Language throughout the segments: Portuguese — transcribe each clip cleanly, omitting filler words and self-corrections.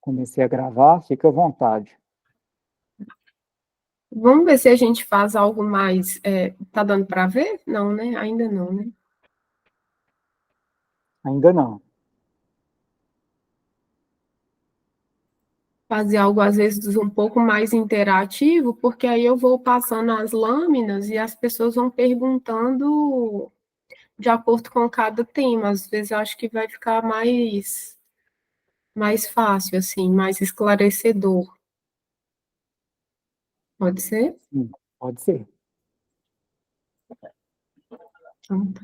Comecei a gravar, fica à vontade. Vamos ver se a gente faz algo mais. Tá dando para ver? Não, né? Ainda não, né? Ainda não. Fazer algo, às vezes, um pouco mais interativo, porque aí eu vou passando as lâminas e as pessoas vão perguntando de acordo com cada tema. Às vezes eu acho que vai ficar mais fácil, assim, mais esclarecedor. Pode ser? Pode ser. Então, tá.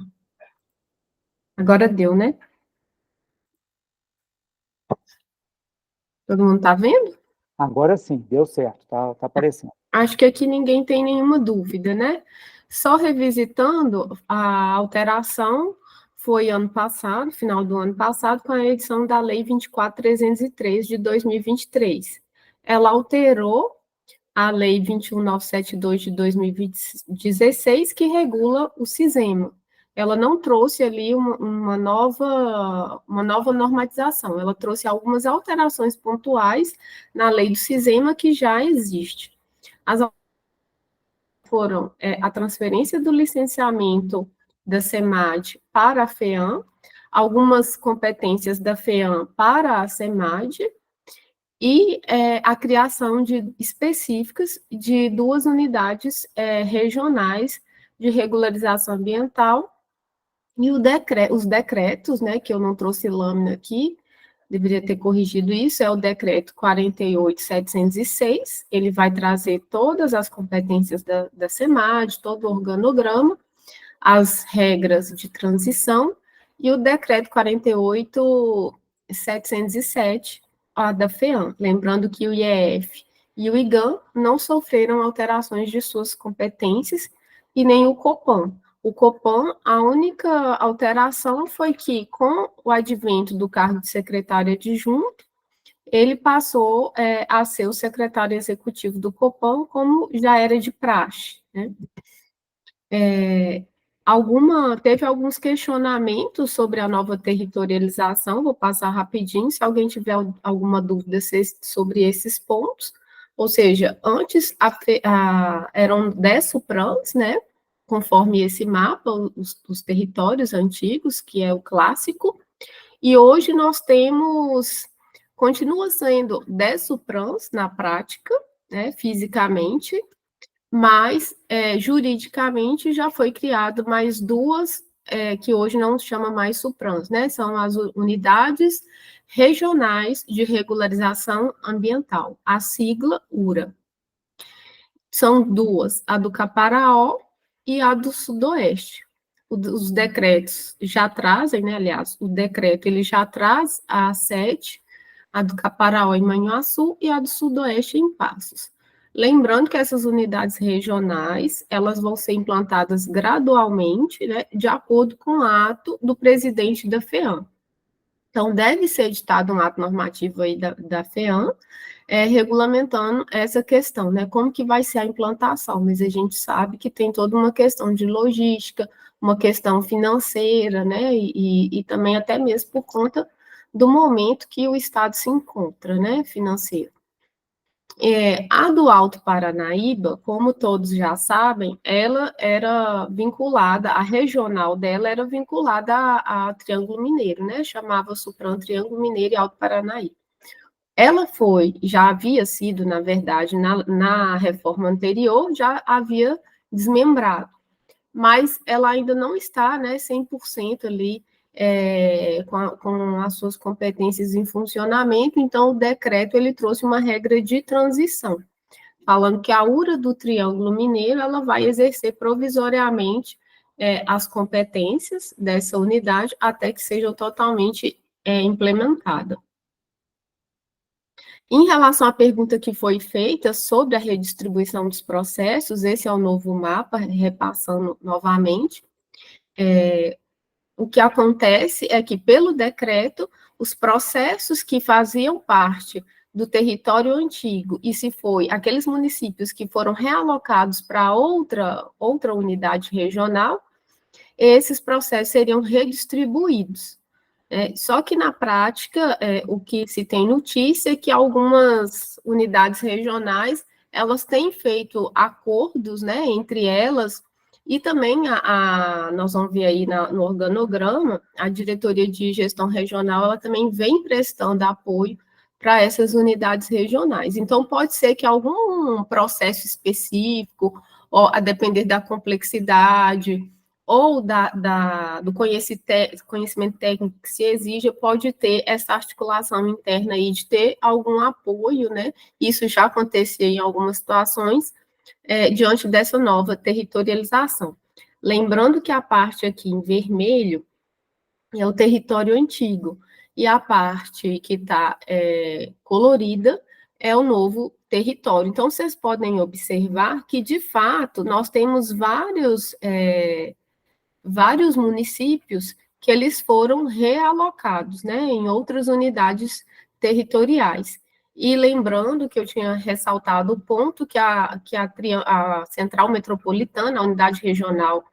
Agora deu, né? Todo mundo está vendo? Agora sim, deu certo, tá aparecendo. Acho que aqui ninguém tem nenhuma dúvida, né? Só revisitando, a alteração foi ano passado, final do ano passado, com a edição da Lei 24.303 de 2023. Ela alterou a Lei 21.972 de 2016, que regula o CISEMA. Ela não trouxe ali uma nova normatização, ela trouxe algumas alterações pontuais na lei do CISEMA que já existe. As foram a transferência do licenciamento da SEMAD para a FEAM, algumas competências da FEAM para a SEMAD, e a criação de específicas de duas unidades regionais de regularização ambiental e os decretos, né, que eu não trouxe lâmina aqui, deveria ter corrigido isso, é o decreto 48.706, ele vai trazer todas as competências da SEMAD, todo o organograma, as regras de transição, e o decreto 48.707, a da FEAM, lembrando que o IEF e o IGAM não sofreram alterações de suas competências, e nem o COPAN. O COPAN, a única alteração foi que, com o advento do cargo de secretário adjunto, ele passou a ser o secretário executivo do COPAN, como já era de praxe, né? Teve alguns questionamentos sobre a nova territorialização, vou passar rapidinho, se alguém tiver alguma dúvida sobre esses pontos. Ou seja, antes eram 10 SUPRAMs, né, conforme esse mapa, os territórios antigos, que é o clássico, e hoje nós temos, continua sendo 10 SUPRAMs na prática, né, fisicamente, mas juridicamente já foi criado mais duas, que hoje não se chama mais SUPRAMs, né? São as unidades regionais de regularização ambiental, a sigla URA. São duas, a do Caparaó e a do Sudoeste. Os decretos já trazem, né? Aliás, o decreto ele já traz a 7, a do Caparaó em Manhuaçu e a do Sudoeste em Passos. Lembrando que essas unidades regionais, elas vão ser implantadas gradualmente, né, de acordo com o ato do presidente da FEAM. Então, deve ser editado um ato normativo aí da FEAM, regulamentando essa questão, né, como que vai ser a implantação, mas a gente sabe que tem toda uma questão de logística, uma questão financeira, né, e também até mesmo por conta do momento que o Estado se encontra, né, financeiro. A do Alto Paranaíba, como todos já sabem, ela era vinculada, a regional dela era vinculada a Triângulo Mineiro, né? Chamava Supran Triângulo Mineiro e Alto Paranaíba. Ela já havia sido, na verdade, na reforma anterior, já havia desmembrado, mas ela ainda não está, né, 100% ali com as suas competências em funcionamento, então o decreto ele trouxe uma regra de transição, falando que a URA do Triângulo Mineiro ela vai exercer provisoriamente as competências dessa unidade até que seja totalmente implementada. Em relação à pergunta que foi feita sobre a redistribuição dos processos, esse é o novo mapa, repassando novamente. O que acontece é que, pelo decreto, os processos que faziam parte do território antigo, e se foi aqueles municípios que foram realocados para outra unidade regional, esses processos seriam redistribuídos. Só que na prática, o que se tem notícia é que algumas unidades regionais, elas têm feito acordos, né, entre elas, e também nós vamos ver aí no organograma, a Diretoria de Gestão Regional, ela também vem prestando apoio para essas unidades regionais. Então, pode ser que algum processo específico, ou a depender da complexidade, ou do conhecimento técnico que se exija, pode ter essa articulação interna aí de ter algum apoio, né? Isso já acontecia em algumas situações, diante dessa nova territorialização. Lembrando que a parte aqui em vermelho é o território antigo, e a parte que está colorida é o novo território. Então, vocês podem observar que, de fato, nós temos vários municípios que eles foram realocados, né, em outras unidades territoriais. E lembrando que eu tinha ressaltado o ponto que a Central Metropolitana, a unidade regional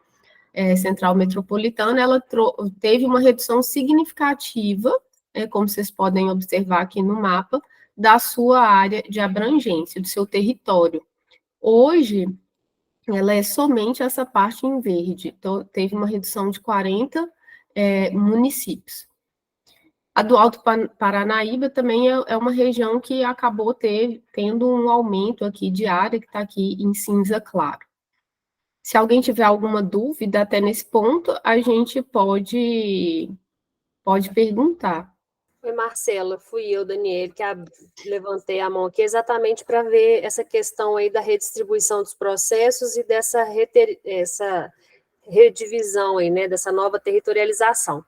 Central Metropolitana, ela teve uma redução significativa, como vocês podem observar aqui no mapa, da sua área de abrangência, do seu território. Hoje, ela é somente essa parte em verde, então teve uma redução de 40 municípios. A do Alto Paranaíba também é uma região que acabou tendo um aumento aqui de área, que está aqui em cinza claro. Se alguém tiver alguma dúvida até nesse ponto, a gente pode perguntar. Oi, Marcela, fui eu, Daniele, que levantei a mão aqui exatamente para ver essa questão aí da redistribuição dos processos e dessa essa redivisão aí, né, dessa nova territorialização.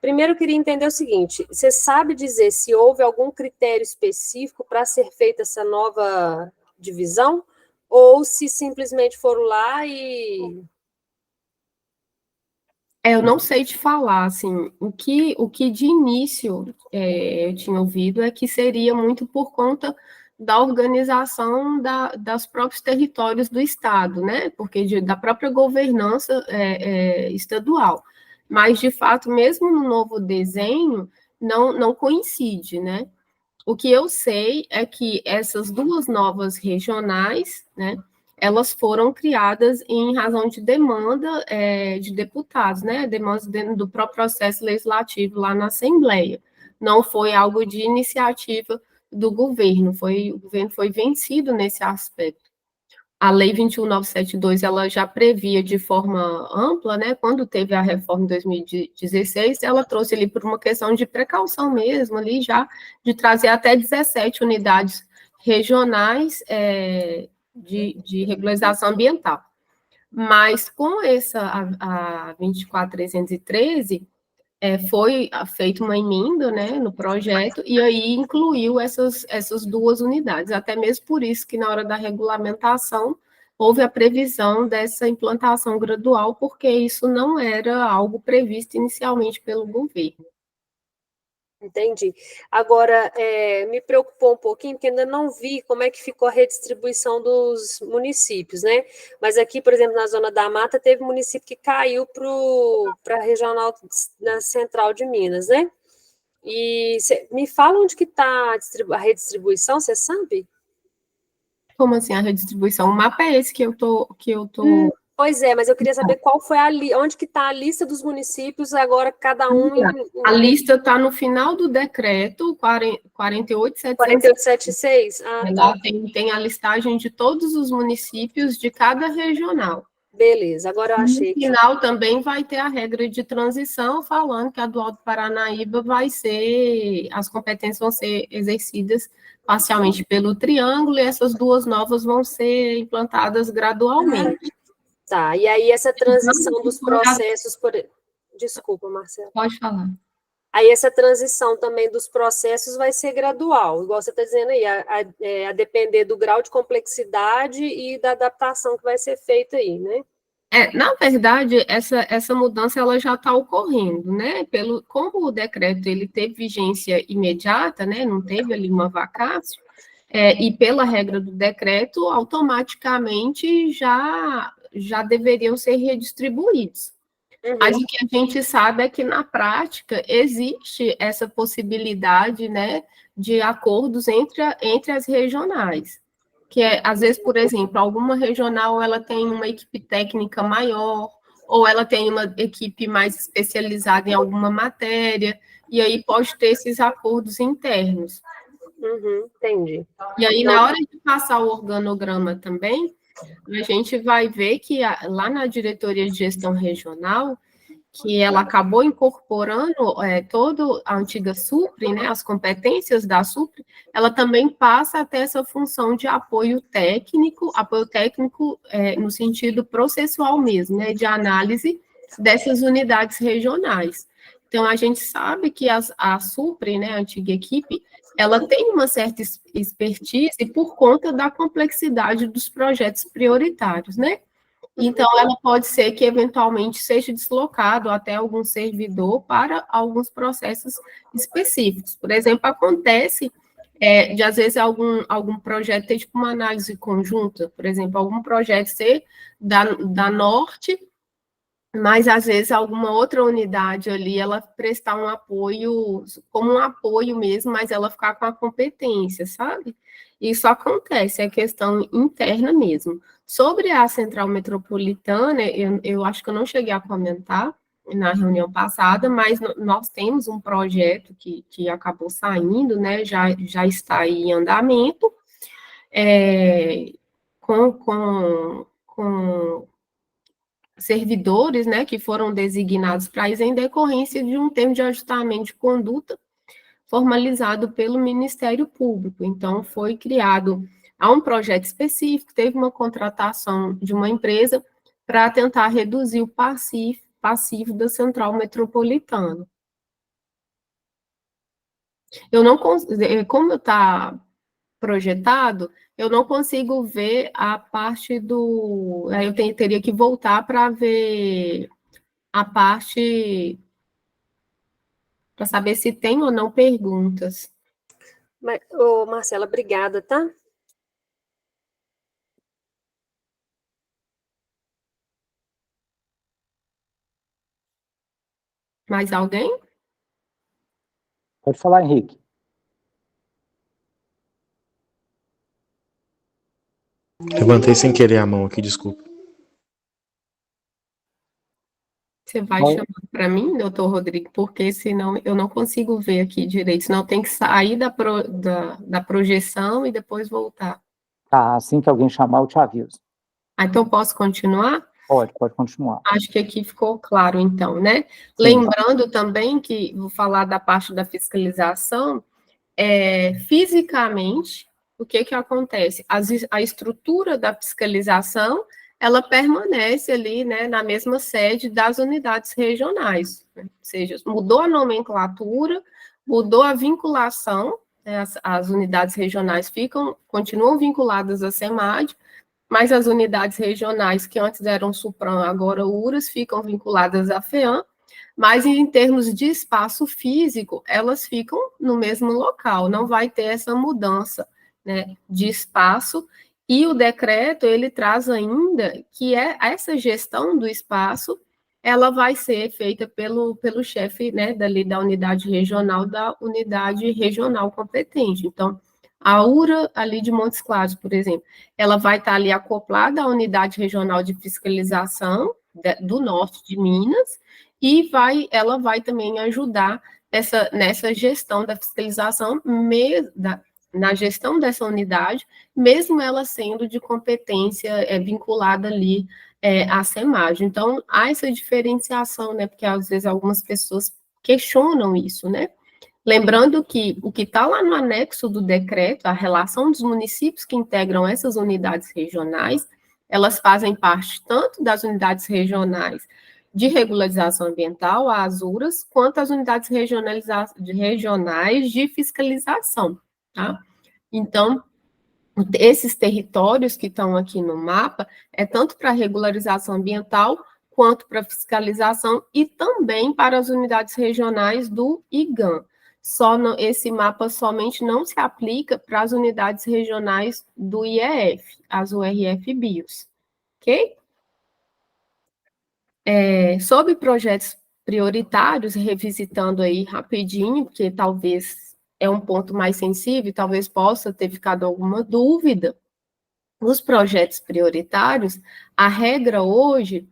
Primeiro, eu queria entender o seguinte, você sabe dizer se houve algum critério específico para ser feita essa nova divisão? Ou se simplesmente foram lá e... Eu não sei te falar, assim, o que de início eu tinha ouvido é que seria muito por conta da organização dos próprios territórios do Estado, né? Porque da própria governança estadual. Mas, de fato, mesmo no novo desenho, não coincide, né? O que eu sei é que essas duas novas regionais, né, elas foram criadas em razão de demanda de deputados, né, demanda dentro do próprio processo legislativo lá na Assembleia. Não foi algo de iniciativa do governo, o governo foi vencido nesse aspecto. A Lei 21.972, ela já previa de forma ampla, né, quando teve a reforma em 2016, ela trouxe ali por uma questão de precaução mesmo, ali já, de trazer até 17 unidades regionais de regularização ambiental. Mas com a 24.313, foi feita uma emenda, né, no projeto, e aí incluiu essas duas unidades, até mesmo por isso que na hora da regulamentação houve a previsão dessa implantação gradual, porque isso não era algo previsto inicialmente pelo governo. Entendi. Agora, me preocupou um pouquinho, porque ainda não vi como é que ficou a redistribuição dos municípios, né? Mas aqui, por exemplo, na Zona da Mata, teve município que caiu para a regional na Central de Minas, né? E me fala onde que está a redistribuição, você sabe? Como assim a redistribuição? O mapa é esse que eu tô Pois é, mas eu queria saber qual foi onde que está a lista dos municípios, agora cada um... A lista está no final do decreto 48.706. 4876? Lá tem a listagem de todos os municípios de cada regional. Beleza, agora eu achei que... No final também vai ter a regra de transição, falando que a do Alto Paranaíba as competências vão ser exercidas parcialmente pelo triângulo, e essas duas novas vão ser implantadas gradualmente. Tá, e aí essa transição dos processos... Desculpa, Marcelo. Pode falar. Aí essa transição também dos processos vai ser gradual, igual você está dizendo aí, a depender do grau de complexidade e da adaptação que vai ser feita aí, né? Na verdade, essa mudança ela já está ocorrendo, né? Como o decreto ele teve vigência imediata, né? Não teve ali uma vacácio, e pela regra do decreto, automaticamente já deveriam ser redistribuídos. Mas o que a gente sabe é que, na prática, existe essa possibilidade, né, de acordos entre as regionais. Que é, às vezes, por exemplo, alguma regional ela tem uma equipe técnica maior, ou ela tem uma equipe mais especializada em alguma matéria, e aí pode ter esses acordos internos. Entendi. E aí, na hora de passar o organograma também, a gente vai ver que lá na diretoria de gestão regional, que ela acabou incorporando toda a antiga SUPRE, né, as competências da SUPRE, ela também passa a ter essa função de apoio técnico no sentido processual mesmo, né, de análise dessas unidades regionais. Então, a gente sabe que a SUPRE, né, a antiga equipe, ela tem uma certa expertise por conta da complexidade dos projetos prioritários, né? Então, ela pode ser que, eventualmente, seja deslocado até algum servidor para alguns processos específicos. Por exemplo, acontece de, às vezes, algum projeto ter, tipo, uma análise conjunta, por exemplo, algum projeto ser da Norte, mas, às vezes, alguma outra unidade ali, ela prestar um apoio, como um apoio mesmo, mas ela ficar com a competência, sabe? Isso acontece, é questão interna mesmo. Sobre a Central Metropolitana, eu acho que eu não cheguei a comentar na reunião passada, mas nós temos um projeto que acabou saindo, né? Já está aí em andamento, com servidores, né, que foram designados para isso em decorrência de um termo de ajustamento de conduta formalizado pelo Ministério Público. Então, foi criado um projeto específico, teve uma contratação de uma empresa para tentar reduzir o passivo da Central Metropolitana. Eu não, como está projetado, eu não consigo ver a parte do... Aí eu teria que voltar para ver a parte para saber se tem ou não perguntas. Mas, Marcela, obrigada, tá? Mais alguém? Pode falar, Henrique. Levantei sem querer a mão aqui, desculpa. Você vai chamar para mim, doutor Rodrigo, porque senão eu não consigo ver aqui direito, senão tem que sair da projeção e depois voltar. Tá, assim que alguém chamar, eu te aviso. Então, posso continuar? Pode continuar. Acho que aqui ficou claro, então, né? Sim. Lembrando também que, vou falar da parte da fiscalização, fisicamente, o que acontece? A estrutura da fiscalização, ela permanece ali, né, na mesma sede das unidades regionais, né? Ou seja, mudou a nomenclatura, mudou a vinculação, né, as unidades regionais continuam vinculadas à SEMAD, mas as unidades regionais, que antes eram SUPRAM, agora URAS, ficam vinculadas à FEAM, mas em termos de espaço físico, elas ficam no mesmo local, não vai ter essa mudança, né, de espaço, e o decreto, ele traz ainda que essa gestão do espaço, ela vai ser feita pelo chefe, né, da unidade regional, da unidade regional competente. Então, a URA ali de Montes Claros, por exemplo, ela vai estar ali acoplada à unidade regional de fiscalização do norte de Minas, e ela vai também ajudar nessa gestão da fiscalização, na gestão dessa unidade, mesmo ela sendo de competência vinculada ali à SEMAG. Então, há essa diferenciação, né, porque às vezes algumas pessoas questionam isso, né? Lembrando que o que está lá no anexo do decreto, a relação dos municípios que integram essas unidades regionais, elas fazem parte tanto das unidades regionais de regularização ambiental, as URAS, quanto as unidades regionais de fiscalização, tá? Então, esses territórios que estão aqui no mapa é tanto para regularização ambiental, quanto para fiscalização e também para as unidades regionais do IGAM. Esse mapa somente não se aplica para as unidades regionais do IEF, as URF-BIOS, ok? Sobre projetos prioritários, revisitando aí rapidinho, porque talvez é um ponto mais sensível, talvez possa ter ficado alguma dúvida. Os projetos prioritários, a regra hoje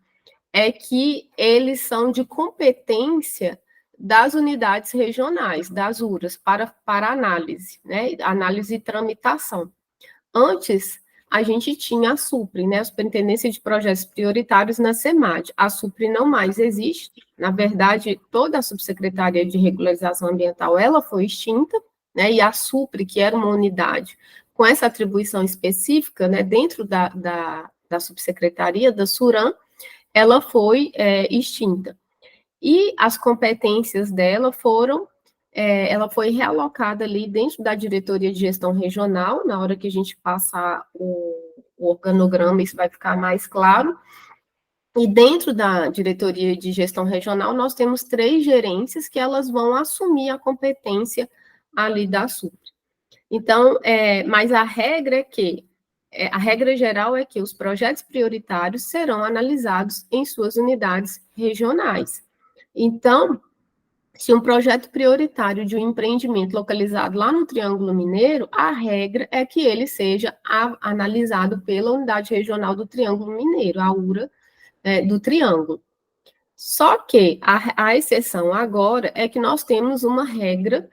é que eles são de competência das unidades regionais, das URAs, para análise, né? Análise e tramitação. Antes, a gente tinha a SUPRE, né? A Superintendência de Projetos Prioritários na SEMAD. A SUPRE não mais existe. Na verdade, toda a Subsecretaria de Regularização Ambiental, ela foi extinta, né? E a SUPRE, que era uma unidade com essa atribuição específica, né? Dentro da Subsecretaria, da SURAM, ela foi extinta. E as competências dela ela foi realocada ali dentro da Diretoria de Gestão Regional. Na hora que a gente passar o organograma, isso vai ficar mais claro. E dentro da Diretoria de Gestão Regional, nós temos 3 gerências que elas vão assumir a competência ali da SUPRE. Então, mas a regra é que a regra geral é que os projetos prioritários serão analisados em suas unidades regionais. Então, se um projeto prioritário de um empreendimento localizado lá no Triângulo Mineiro, a regra é que ele seja analisado pela Unidade Regional do Triângulo Mineiro, a URA do Triângulo. Só que a exceção agora é que nós temos uma regra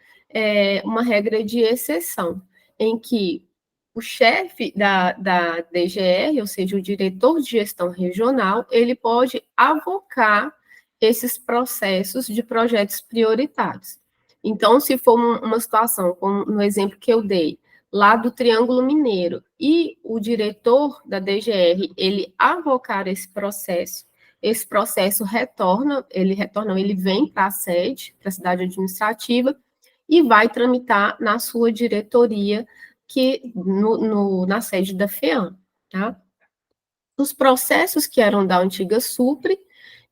de exceção, em que o chefe da DGR, ou seja, o diretor de gestão regional, ele pode avocar esses processos de projetos prioritários. Então, se for uma situação, como no exemplo que eu dei, lá do Triângulo Mineiro, e o diretor da DGR, ele avocar esse processo ele vem para a sede, para a cidade administrativa, e vai tramitar na sua diretoria, que na sede da FEAM, tá? Os processos que eram da antiga SUPRE,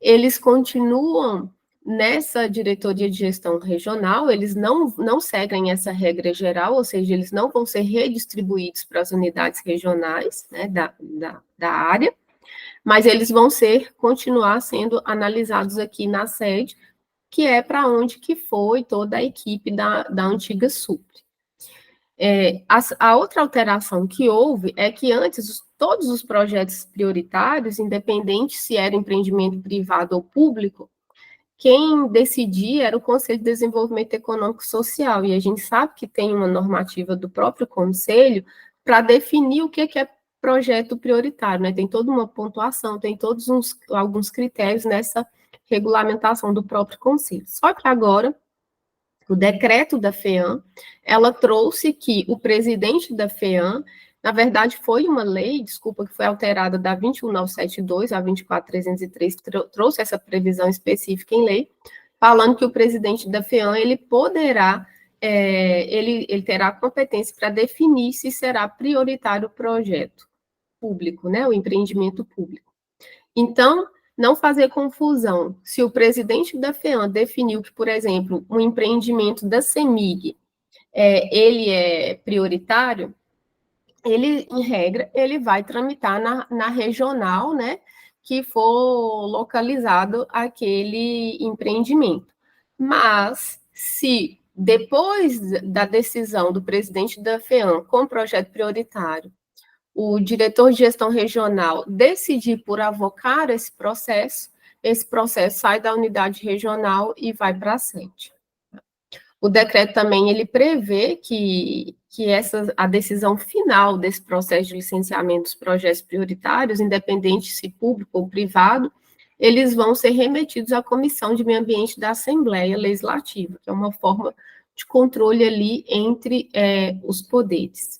eles continuam nessa diretoria de gestão regional, eles não seguem essa regra geral, ou seja, eles não vão ser redistribuídos para as unidades regionais, né, da área, mas eles vão continuar sendo analisados aqui na sede, que é para onde que foi toda a equipe da antiga SUPRE. A outra alteração que houve é que antes todos os projetos prioritários, independente se era empreendimento privado ou público, quem decidia era o Conselho de Desenvolvimento Econômico e Social, e a gente sabe que tem uma normativa do próprio Conselho para definir o que é projeto prioritário, né? Tem toda uma pontuação, tem alguns critérios nessa regulamentação do próprio Conselho. Só que agora, o decreto da FEAM, ela trouxe que o presidente da FEAM, na verdade, foi uma lei, desculpa, que foi alterada da 21972 a 24303, trouxe essa previsão específica em lei, falando que o presidente da FEAM, ele poderá, ele terá competência para definir se será prioritário o projeto público, né, o empreendimento público. Então, não fazer confusão. Se o presidente da FEAM definiu que, por exemplo, um empreendimento da CEMIG, ele é prioritário, ele, em regra, ele vai tramitar na regional, né, que for localizado aquele empreendimento. Mas, se depois da decisão do presidente da FEAM com o projeto prioritário, o diretor de gestão regional decidir por avocar esse processo sai da unidade regional e vai para a sede. O decreto também, ele prevê que a decisão final desse processo de licenciamento dos projetos prioritários, independente se público ou privado, eles vão ser remetidos à Comissão de Meio Ambiente da Assembleia Legislativa, que é uma forma de controle ali entre os poderes.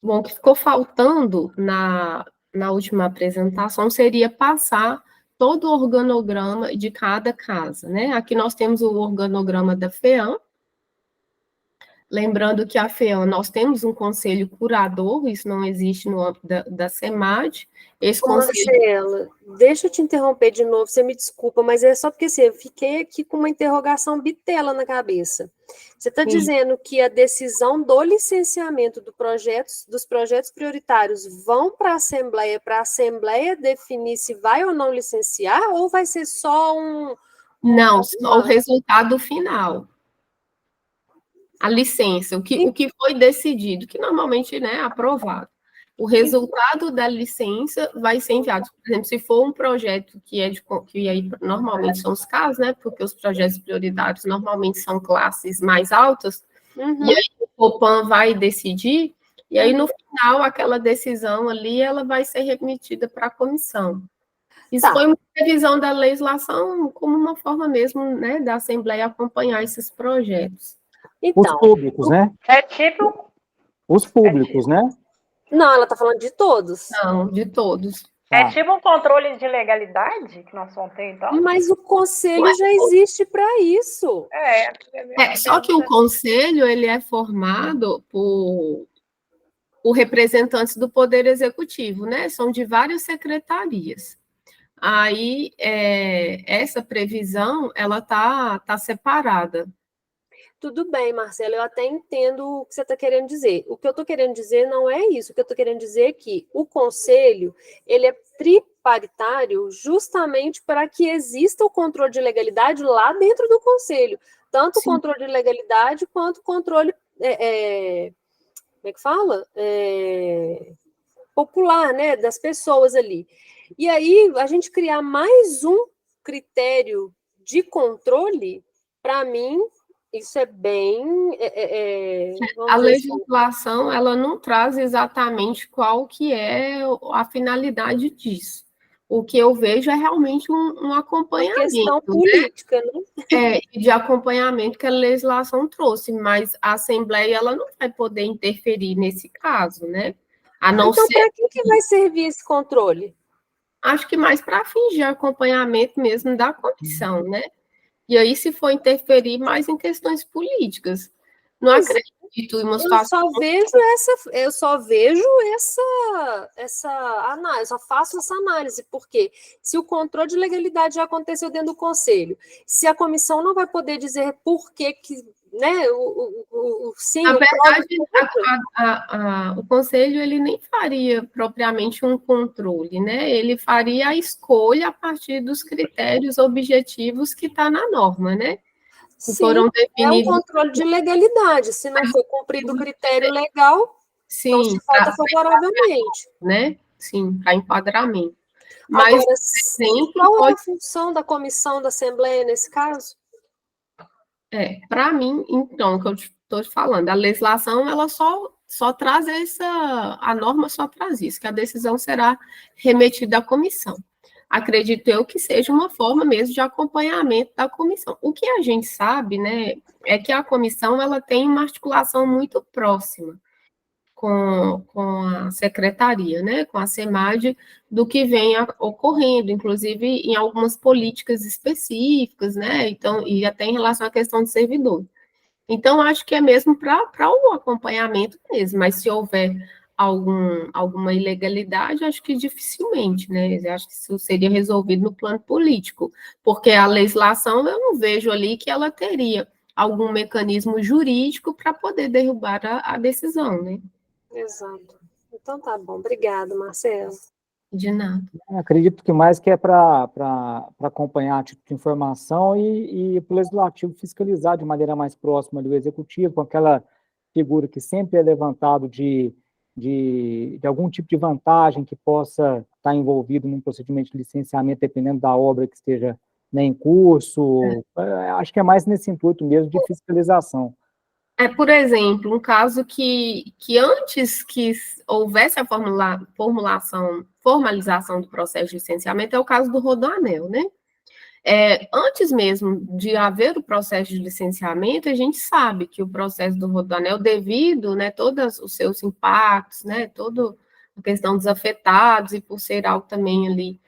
Bom, o que ficou faltando na última apresentação seria passar todo o organograma de cada casa, né? Aqui nós temos o organograma da FEAM, Lembrando que a FEAM, nós temos um conselho curador, isso não existe no âmbito da SEMAD. Esse Ô, conselho... Marcela, deixa eu te interromper de novo, você me desculpa, mas é só porque assim, eu fiquei aqui com uma interrogação bitela na cabeça. Você está dizendo que a decisão do licenciamento dos projetos prioritários vão para a Assembleia definir se vai ou não licenciar, ou vai ser só Não, só o resultado final. A licença, o que foi decidido, que normalmente, né, é aprovado. O resultado da licença vai ser enviado. Por exemplo, se for um projeto que aí normalmente são os casos, né, porque os projetos prioritários normalmente são classes mais altas, e aí o Copan vai decidir, e aí no final aquela decisão ali, ela vai ser remetida para a comissão. Isso foi uma previsão da legislação como uma forma mesmo, né, da Assembleia acompanhar esses projetos. Então, os públicos, né? É tipo... Os públicos, né? Não, ela está falando de todos. Não, de todos. É tipo um controle de legalidade que nós vamos ter, então? Mas o conselho já existe para isso. Só que o conselho, ele é formado por representantes do Poder Executivo, né? São de várias secretarias. Aí, essa previsão, ela tá separada. Tudo bem, Marcelo, eu até entendo o que você está querendo dizer. O que eu estou querendo dizer não é isso. O que eu estou querendo dizer é que o conselho, ele é triparitário justamente para que exista o controle de legalidade lá dentro do conselho. Tanto o controle de legalidade quanto o controle, como é que fala? Popular, né, das pessoas ali. E aí, a gente criar mais um critério de controle, para mim, isso é bem... a legislação, ela não traz exatamente qual que é a finalidade disso. O que eu vejo é realmente um acompanhamento. Uma questão política, né? De acompanhamento que a legislação trouxe, mas a Assembleia, ela não vai poder interferir nesse caso, né? A não então, ser... para que vai servir esse controle? Acho que mais para fins de acompanhamento mesmo da comissão, né? E aí, se for interferir mais em questões políticas. Não acredito em uma situação... Eu só vejo essa análise, só faço essa análise, porque se o controle de legalidade já aconteceu dentro do conselho, se a comissão não vai poder dizer por que, né, sim... Na verdade, o conselho, ele nem faria propriamente um controle, né? Ele faria a escolha a partir dos critérios objetivos que está na norma, né? Sim, foram definidos... é um controle de legalidade. Se não for cumprido o critério legal, sim, então se vota favoravelmente. Né? Sim, para enquadramento. Mas, agora, sempre qual é a função da comissão da Assembleia nesse caso? Para mim, então, o que eu estou te falando, a legislação, ela só traz a norma só traz isso, que a decisão será remetida à comissão. Acredito eu que seja uma forma mesmo de acompanhamento da comissão. O que a gente sabe, né, é que a comissão, ela tem uma articulação muito próxima com a secretaria, né, com a SEMAD, do que vem ocorrendo, inclusive em algumas políticas específicas, né, então, e até em relação à questão de servidor. Então, acho que é mesmo para o acompanhamento mesmo, mas se houver alguma ilegalidade, acho que dificilmente, né, eu acho que isso seria resolvido no plano político, porque a legislação, eu não vejo ali que ela teria algum mecanismo jurídico para poder derrubar a decisão, né. Exato. Então tá bom. Obrigada, Marcelo. De nada. Acredito que mais que é para acompanhar a título de informação e para o Legislativo fiscalizar de maneira mais próxima do Executivo, com aquela figura que sempre é levantado de algum tipo de vantagem que possa estar envolvido num procedimento de licenciamento, dependendo da obra que esteja, né, em curso. Acho que é mais nesse intuito mesmo de fiscalização. Por exemplo, um caso que antes que houvesse a formalização do processo de licenciamento é o caso do Rodoanel, né? Antes mesmo de haver o processo de licenciamento, a gente sabe que o processo do Rodoanel, devido, né, todos os seus impactos, né, toda a questão dos afetados, e por ser algo também ali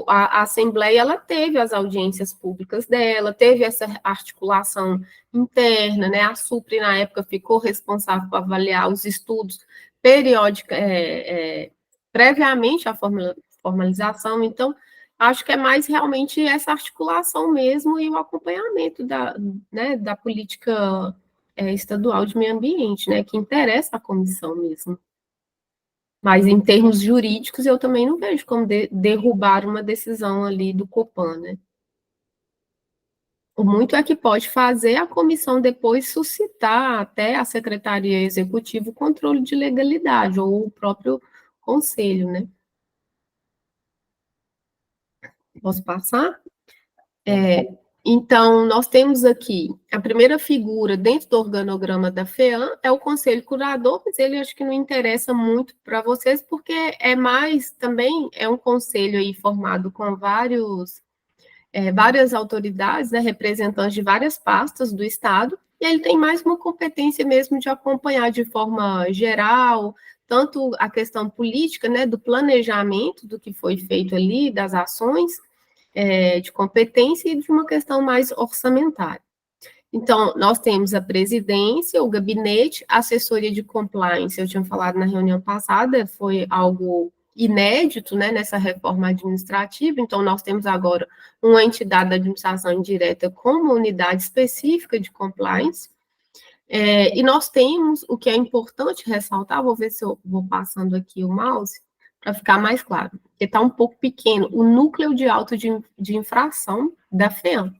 a Assembleia, ela teve as audiências públicas dela, teve essa articulação interna, né? A SUPRE, na época, ficou responsável por avaliar os estudos previamente à formalização. Então, acho que é mais realmente essa articulação mesmo e o acompanhamento da política estadual de meio ambiente, né? Que interessa a comissão mesmo. Mas em termos jurídicos, eu também não vejo como derrubar uma decisão ali do Copan, né? O muito é que pode fazer a comissão depois suscitar até a Secretaria Executiva o controle de legalidade, ou o próprio conselho, né? Posso passar? Então, nós temos aqui a primeira figura dentro do organograma da FEAM é o Conselho Curador, mas ele acho que não interessa muito para vocês, porque também é um conselho aí formado com várias autoridades, né, representantes de várias pastas do Estado, e ele tem mais uma competência mesmo de acompanhar de forma geral, tanto a questão política, né, do planejamento do que foi feito ali, das ações, de competência e de uma questão mais orçamentária. Então, nós temos a presidência, o gabinete, a assessoria de compliance, eu tinha falado na reunião passada, foi algo inédito, né, nessa reforma administrativa, então nós temos agora uma entidade da administração indireta com uma unidade específica de compliance, e nós temos, o que é importante ressaltar, vou ver se eu vou passando aqui o mouse, para ficar mais claro, porque está um pouco pequeno, o núcleo de auto de infração da FEAM,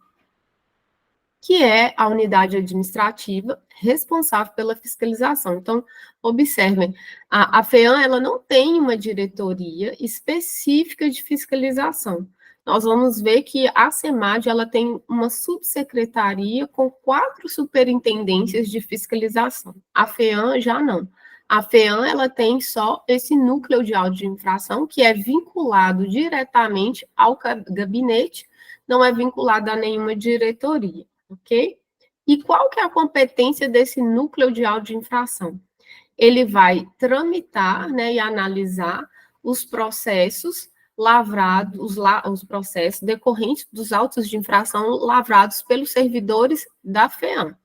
que é a unidade administrativa responsável pela fiscalização. Então, observem, a FEAM, ela não tem uma diretoria específica de fiscalização. Nós vamos ver que a SEMAD, ela tem uma subsecretaria com 4 superintendências de fiscalização. A FEAM já não. A FEAM, ela tem só esse núcleo de auto de infração, que é vinculado diretamente ao gabinete, não é vinculado a nenhuma diretoria, ok? E qual que é a competência desse núcleo de auto de infração? Ele vai tramitar, né, e analisar os processos lavrados, os processos decorrentes dos autos de infração lavrados pelos servidores da FEAM.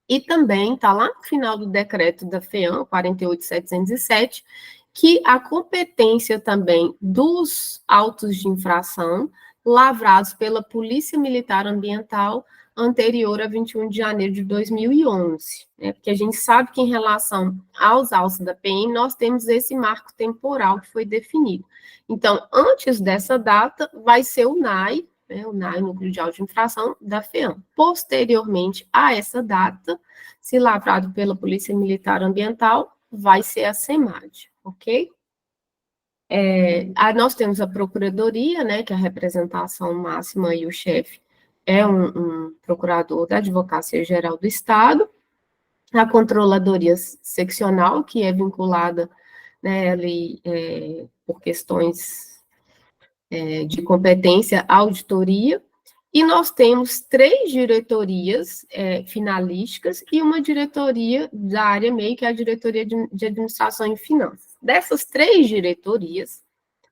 E também está lá no final do decreto da FEAM, 48.707, que a competência também dos autos de infração lavrados pela Polícia Militar Ambiental anterior a 21 de janeiro de 2011, né? Porque a gente sabe que em relação aos autos da PM, nós temos esse marco temporal que foi definido. Então, antes dessa data, vai ser o NAI, o NAI, Núcleo de Auto de Infração, da FEAM. Posteriormente a essa data, se lavrado pela Polícia Militar Ambiental, vai ser a SEMAD, ok? Nós temos a Procuradoria, né, que é a representação máxima e o chefe é um procurador da Advocacia Geral do Estado, a Controladoria Seccional, que é vinculada, né, ali, por questões de competência à auditoria, e nós temos 3 diretorias finalísticas e uma diretoria da área MEI, que é a Diretoria de Administração e Finanças. Dessas 3 diretorias,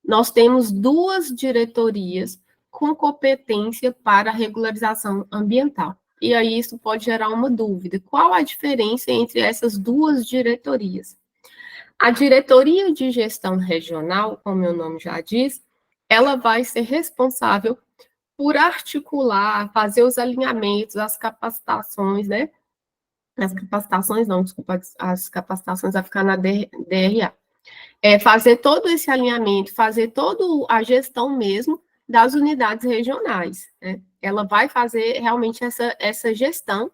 nós temos 2 diretorias com competência para regularização ambiental. E aí isso pode gerar uma dúvida. Qual a diferença entre essas 2 diretorias? A Diretoria de Gestão Regional, como o nome já diz, ela vai ser responsável por articular, fazer os alinhamentos, as capacitações, né? As capacitações não, desculpa, as capacitações vai ficar na DRA. Fazer todo esse alinhamento, fazer toda a gestão mesmo das unidades regionais, né? Ela vai fazer realmente essa gestão,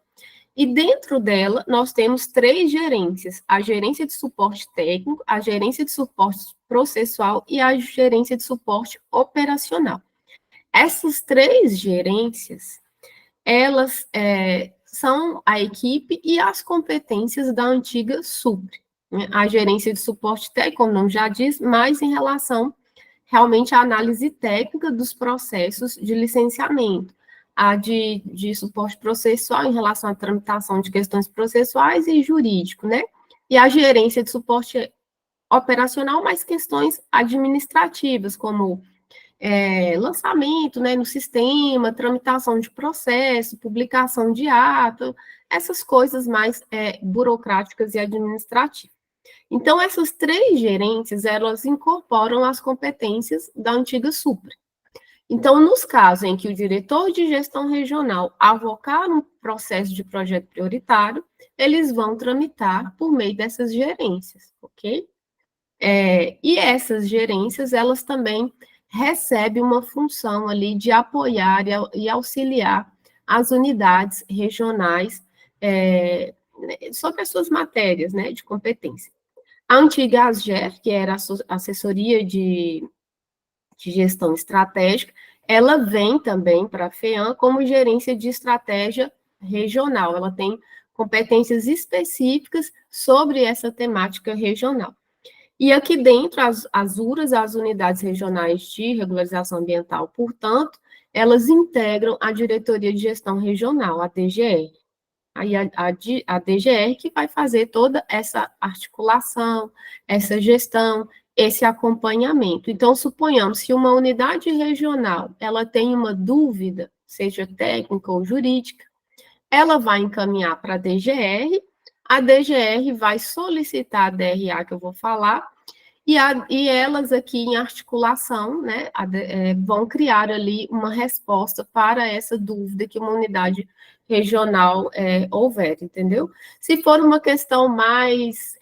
e dentro dela nós temos 3 gerências, a gerência de suporte técnico, a gerência de suporte processual e a gerência de suporte operacional. Essas 3 gerências, elas são a equipe e as competências da antiga SUPRE, né? A gerência de suporte técnico, como o nome já diz, mais em relação realmente à análise técnica dos processos de licenciamento, a de suporte processual em relação à tramitação de questões processuais e jurídico, né? E a gerência de suporte operacional, mais questões administrativas, como lançamento, né, no sistema, tramitação de processo, publicação de ato, essas coisas mais burocráticas e administrativas. Então, essas 3 gerências, elas incorporam as competências da antiga Supra. Então, nos casos em que o diretor de gestão regional avocar um processo de projeto prioritário, eles vão tramitar por meio dessas gerências, ok? E essas gerências, elas também recebem uma função ali de apoiar e auxiliar as unidades regionais sobre as suas matérias, né, de competência. A antiga ASGER, que era a assessoria de gestão estratégica, ela vem também para a FEAM como gerência de estratégia regional, ela tem competências específicas sobre essa temática regional. E aqui dentro, as URAs, as unidades regionais de regularização ambiental, portanto, elas integram a diretoria de gestão regional, a DGR. Aí a DGR que vai fazer toda essa articulação, essa gestão, esse acompanhamento. Então, suponhamos que uma unidade regional, ela tem uma dúvida, seja técnica ou jurídica, ela vai encaminhar para a DGR vai solicitar a DRA, que eu vou falar, e elas aqui em articulação, né, vão criar ali uma resposta para essa dúvida que uma unidade regional houver, entendeu? Se for uma questão mais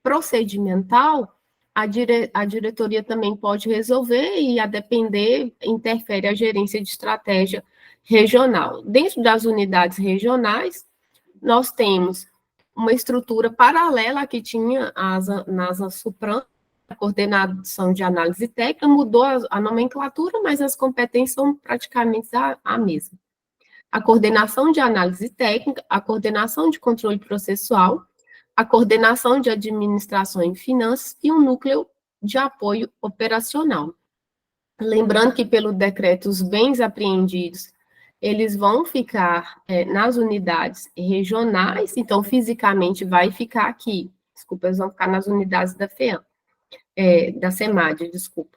procedimental, a diretoria também pode resolver e, a depender, interfere a gerência de estratégia regional. Dentro das unidades regionais, nós temos uma estrutura paralela à que tinha nas Supram, a coordenação de análise técnica, mudou a nomenclatura, mas as competências são praticamente a mesma. A coordenação de análise técnica, a coordenação de controle processual, a coordenação de administração e finanças e um núcleo de apoio operacional. Lembrando que, pelo decreto, os bens apreendidos eles vão ficar nas unidades regionais, então, fisicamente, vai ficar aqui. Desculpa, eles vão ficar nas unidades da FEAM, da SEMAD, desculpa.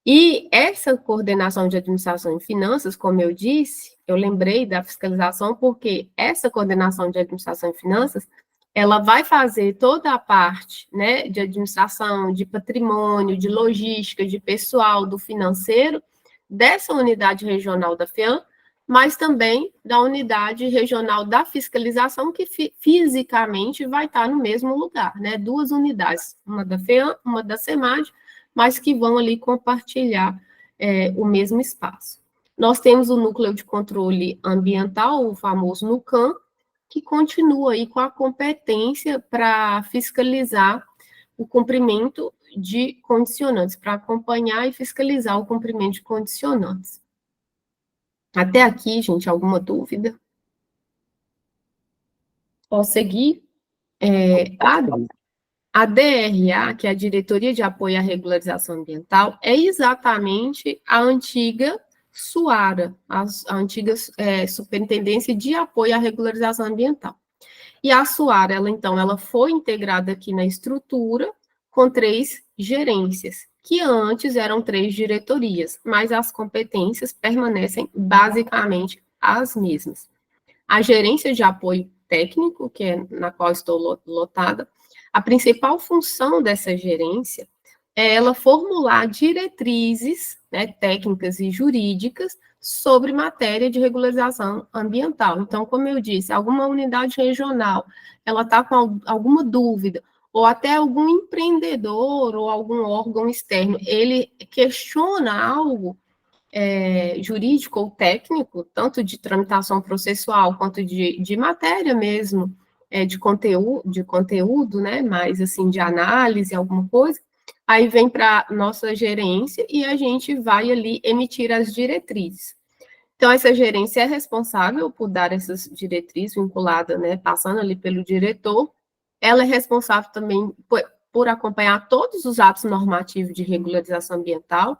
E essa coordenação de administração e finanças, como eu disse, eu lembrei da fiscalização, porque essa coordenação de administração e finanças, ela vai fazer toda a parte, né, de administração, de patrimônio, de logística, de pessoal, do financeiro, dessa unidade regional da FEAM, mas também da unidade regional da fiscalização, que fisicamente vai estar no mesmo lugar, né? 2 unidades, uma da FEAM, uma da SEMAD, mas que vão ali compartilhar o mesmo espaço. Nós temos o núcleo de controle ambiental, o famoso NUCAM, que continua aí com a competência para fiscalizar o cumprimento de condicionantes, para acompanhar e fiscalizar o cumprimento de condicionantes. Até aqui, gente, alguma dúvida? Posso seguir? A DRA, que é a Diretoria de Apoio à Regularização Ambiental, é exatamente a antiga SUARA, a antiga Superintendência de Apoio à Regularização Ambiental. E a SUARA, ela foi integrada aqui na estrutura com 3 gerências, que antes eram 3 diretorias, mas as competências permanecem basicamente as mesmas. A gerência de apoio técnico, que é na qual estou lotada, a principal função dessa gerência é ela formular diretrizes, né, técnicas e jurídicas sobre matéria de regularização ambiental. Então, como eu disse, alguma unidade regional, ela está com alguma dúvida, ou até algum empreendedor ou algum órgão externo, ele questiona algo jurídico ou técnico, tanto de tramitação processual quanto de matéria mesmo, de conteúdo, né, mais assim, de análise, alguma coisa, aí vem para nossa gerência e a gente vai ali emitir as diretrizes. Então, essa gerência é responsável por dar essas diretrizes vinculadas, né, passando ali pelo diretor. Ela é responsável também por acompanhar todos os atos normativos de regularização ambiental,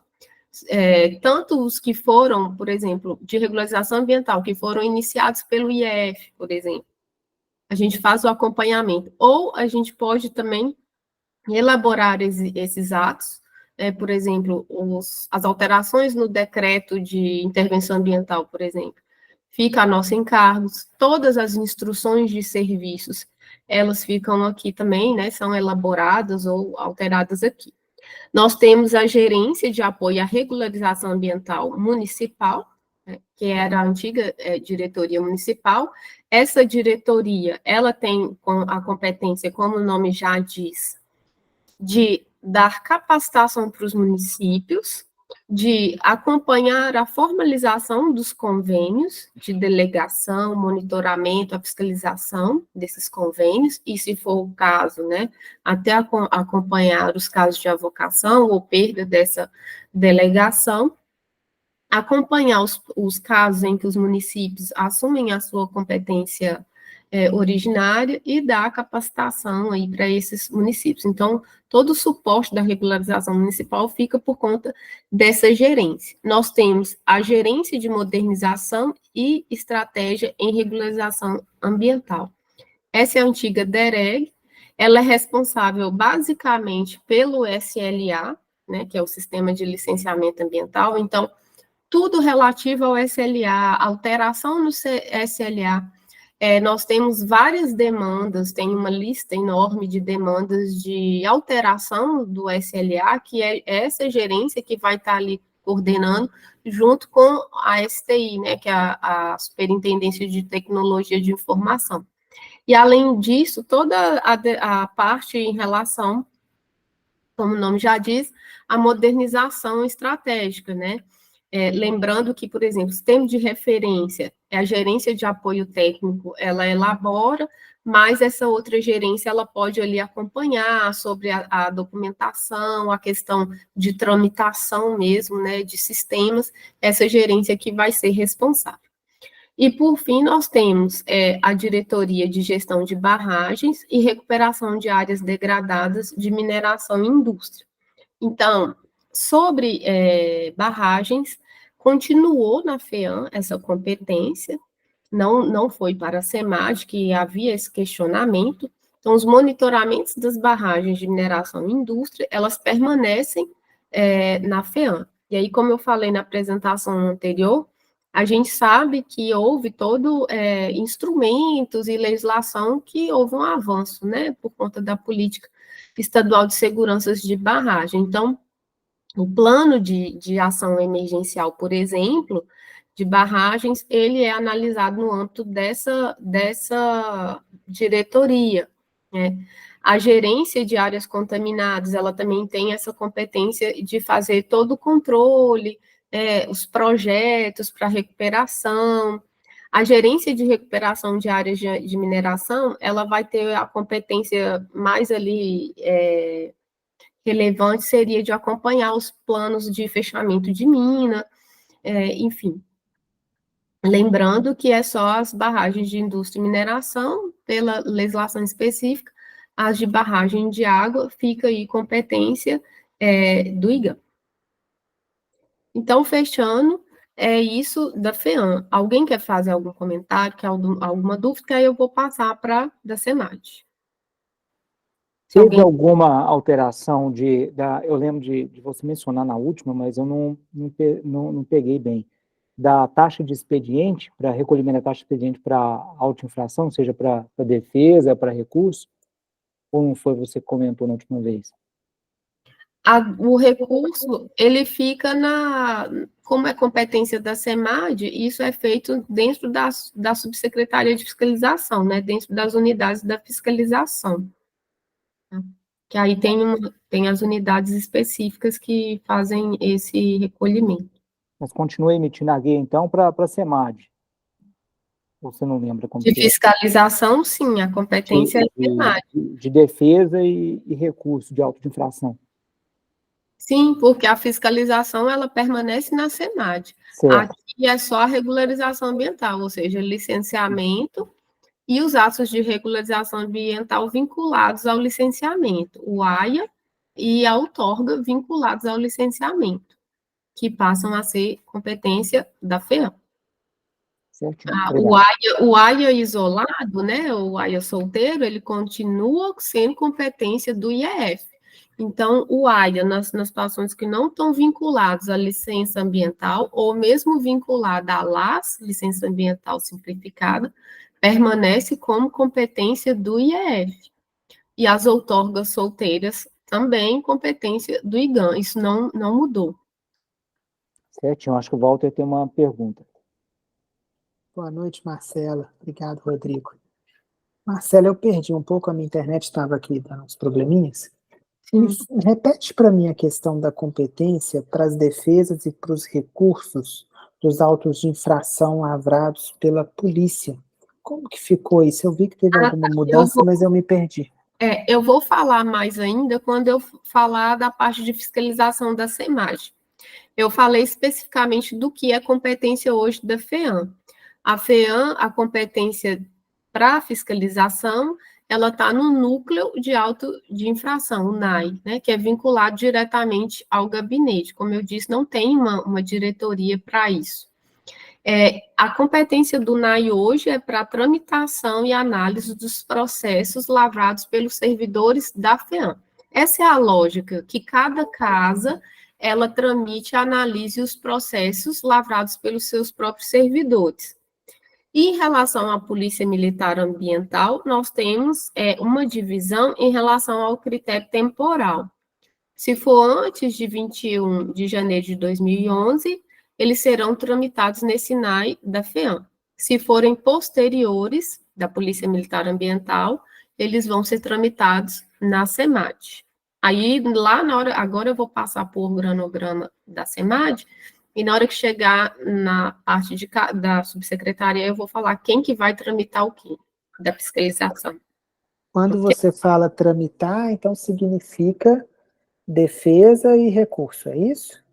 tanto os que foram, por exemplo, de regularização ambiental, que foram iniciados pelo IEF, por exemplo. A gente faz o acompanhamento. Ou a gente pode também elaborar esses atos, por exemplo, as alterações no decreto de intervenção ambiental, por exemplo, fica a nosso encargo. Todas as instruções de serviços, elas ficam aqui também, né, são elaboradas ou alteradas aqui. Nós temos a gerência de apoio à regularização ambiental municipal, né, que era a antiga diretoria municipal. Essa diretoria, ela tem a competência, como o nome já diz, de dar capacitação para os municípios, de acompanhar a formalização dos convênios de delegação, monitoramento, a fiscalização desses convênios, e se for o caso, né, até acompanhar os casos de avocação ou perda dessa delegação, acompanhar os casos em que os municípios assumem a sua competência originária e dar capacitação aí para esses municípios. Então, todo o suporte da regularização municipal fica por conta dessa gerência. Nós temos a gerência de modernização e estratégia em regularização ambiental. Essa é a antiga DEREG, ela é responsável basicamente pelo SLA, né, que é o Sistema de Licenciamento Ambiental. Então, tudo relativo ao SLA, alteração no SLA, nós temos várias demandas, tem uma lista enorme de demandas de alteração do SLA, que é essa gerência que vai estar ali coordenando, junto com a STI, né, que é a Superintendência de Tecnologia de Informação. E, além disso, toda a parte em relação, como o nome já diz, a modernização estratégica, né? Lembrando que, por exemplo, o sistema de referência, a gerência de apoio técnico, ela elabora, mas essa outra gerência, ela pode ali acompanhar sobre a documentação, a questão de tramitação mesmo, né, de sistemas, essa gerência que vai ser responsável. E, por fim, nós temos a Diretoria de Gestão de Barragens e Recuperação de Áreas Degradadas de Mineração e Indústria. Então, sobre barragens, continuou na FEAM essa competência, não foi para a SEMAD, que havia esse questionamento. Então, os monitoramentos das barragens de mineração e indústria, elas permanecem na FEAM. E aí, como eu falei na apresentação anterior, a gente sabe que houve todo instrumentos e legislação que houve um avanço, né, por conta da política estadual de seguranças de barragem. Então, o plano de ação emergencial, por exemplo, de barragens, ele é analisado no âmbito dessa diretoria, né? A gerência de áreas contaminadas, ela também tem essa competência de fazer todo o controle, os projetos para recuperação. A gerência de recuperação de áreas de mineração, ela vai ter a competência mais ali relevante, seria de acompanhar os planos de fechamento de mina, enfim. Lembrando que é só as barragens de indústria e mineração, pela legislação específica, as de barragem de água, fica aí competência do IGAM. Então, fechando, é isso da FEAM. Alguém quer fazer algum comentário, quer alguma dúvida? Aí eu vou passar para da SEMAD. Teve alguma alteração eu lembro de você mencionar na última, mas eu não peguei bem, da taxa de expediente, para recolhimento da taxa de expediente para autoinfração, seja para defesa, para recurso, ou não foi você que comentou na última vez? O recurso, ele fica como é competência da SEMAD, isso é feito dentro da subsecretaria de fiscalização, né, dentro das unidades da fiscalização. Que aí tem as unidades específicas que fazem esse recolhimento. Mas continua emitindo a guia, então, para a SEMAD. Você não lembra como de fiscalização, sim, a competência é SEMAD. De defesa e recurso de auto de infração. Sim, porque a fiscalização, ela permanece na SEMAD. Certo. Aqui é só a regularização ambiental, ou seja, licenciamento e os atos de regularização ambiental vinculados ao licenciamento, o AIA e a outorga vinculados ao licenciamento, que passam a ser competência da FEAM. O AIA isolado, né, o AIA solteiro, ele continua sendo competência do IEF. Então, o AIA, nas situações que não estão vinculadas à licença ambiental, ou mesmo vinculada à LAS, licença ambiental simplificada, permanece como competência do IEF. E as outorgas solteiras também competência do IGAM. Isso não mudou. Certinho, acho que o Walter tem uma pergunta. Boa noite, Marcela. Obrigado, Rodrigo. Marcela, eu perdi um pouco, a minha internet estava aqui dando uns probleminhas. Repete para mim a questão da competência para as defesas e para os recursos dos autos de infração lavrados pela polícia. Como que ficou isso? Eu vi que teve alguma mudança, mas eu me perdi. Eu vou falar mais ainda quando eu falar da parte de fiscalização da SEMAG. Eu falei especificamente do que é competência hoje da FEAM. A FEAM, a competência para fiscalização, ela está no núcleo de auto de infração, o NAI, né, que é vinculado diretamente ao gabinete. Como eu disse, não tem uma diretoria para isso. A competência do NAI hoje é para tramitação e análise dos processos lavrados pelos servidores da FEAM. Essa é a lógica, que cada casa ela tramite e analise os processos lavrados pelos seus próprios servidores. E em relação à Polícia Militar Ambiental, nós temos uma divisão em relação ao critério temporal. Se for antes de 21 de janeiro de 2011, eles serão tramitados nesse NAI da FEAM. Se forem posteriores, da Polícia Militar Ambiental, eles vão ser tramitados na SEMAD. Aí, lá na hora, agora eu vou passar por cronograma da SEMAD, e na hora que chegar na parte da subsecretaria, eu vou falar quem que vai tramitar o quê, da fiscalização. Quando você fala tramitar, então significa defesa e recurso, é isso?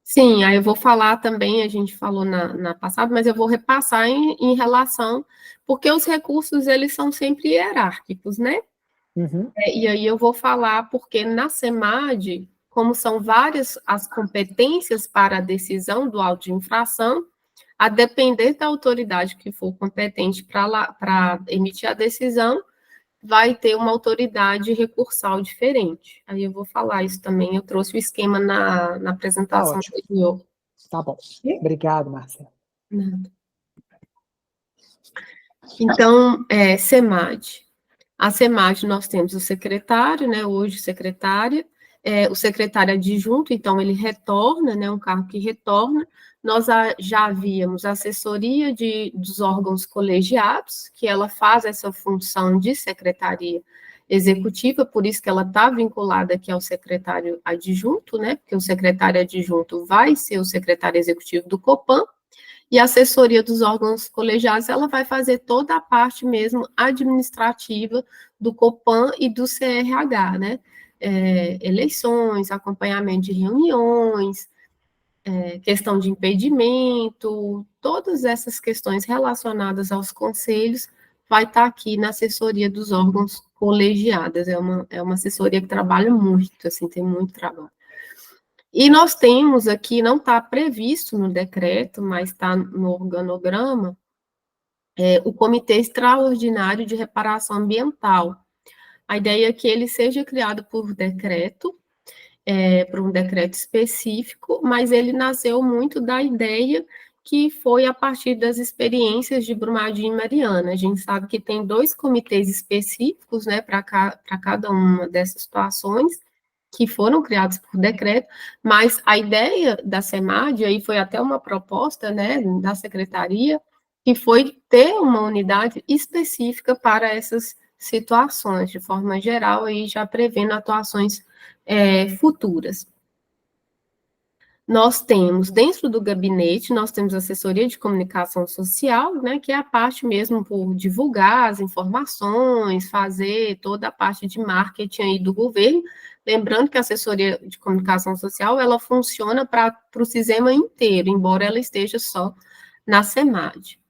Sim, aí eu vou falar também, a gente falou na passada, mas eu vou repassar em relação, porque os recursos, eles são sempre hierárquicos, né? Uhum. E aí eu vou falar, porque na SEMAD, como são várias as competências para a decisão do auto de infração, a depender da autoridade que for competente para emitir a decisão, vai ter uma autoridade recursal diferente. Aí eu vou falar isso também, eu trouxe o esquema na apresentação anterior. Tá bom. Obrigado, Marcelo. Nada. Então, SEMAD. A SEMAD, nós temos o secretário, né, hoje secretária, o secretário adjunto, então ele retorna, né, um cargo que retorna. Nós já havíamos a assessoria dos órgãos colegiados, que ela faz essa função de secretaria executiva, por isso que ela está vinculada aqui ao secretário adjunto, né, porque o secretário adjunto vai ser o secretário executivo do Copan, e a assessoria dos órgãos colegiados, ela vai fazer toda a parte mesmo administrativa do Copan e do CRH, né? Eleições, acompanhamento de reuniões, questão de impedimento, todas essas questões relacionadas aos conselhos, vai estar aqui na assessoria dos órgãos colegiados. É uma assessoria que trabalha muito, assim, tem muito trabalho. E nós temos aqui, não está previsto no decreto, mas está no organograma, o Comitê Extraordinário de Reparação Ambiental. A ideia é que ele seja criado por decreto, por um decreto específico, mas ele nasceu muito da ideia que foi a partir das experiências de Brumadinho e Mariana. A gente sabe que tem 2 comitês específicos, né, para cada uma dessas situações, que foram criados por decreto, mas a ideia da SEMAD, aí foi até uma proposta, né, da secretaria, que foi ter uma unidade específica para essas situações, de forma geral, aí já prevendo atuações futuras. Nós temos, dentro do gabinete, nós temos assessoria de comunicação social, né, que é a parte mesmo por divulgar as informações, fazer toda a parte de marketing aí do governo. Lembrando que a assessoria de comunicação social, ela funciona para o sistema inteiro, embora ela esteja só na SEMAD.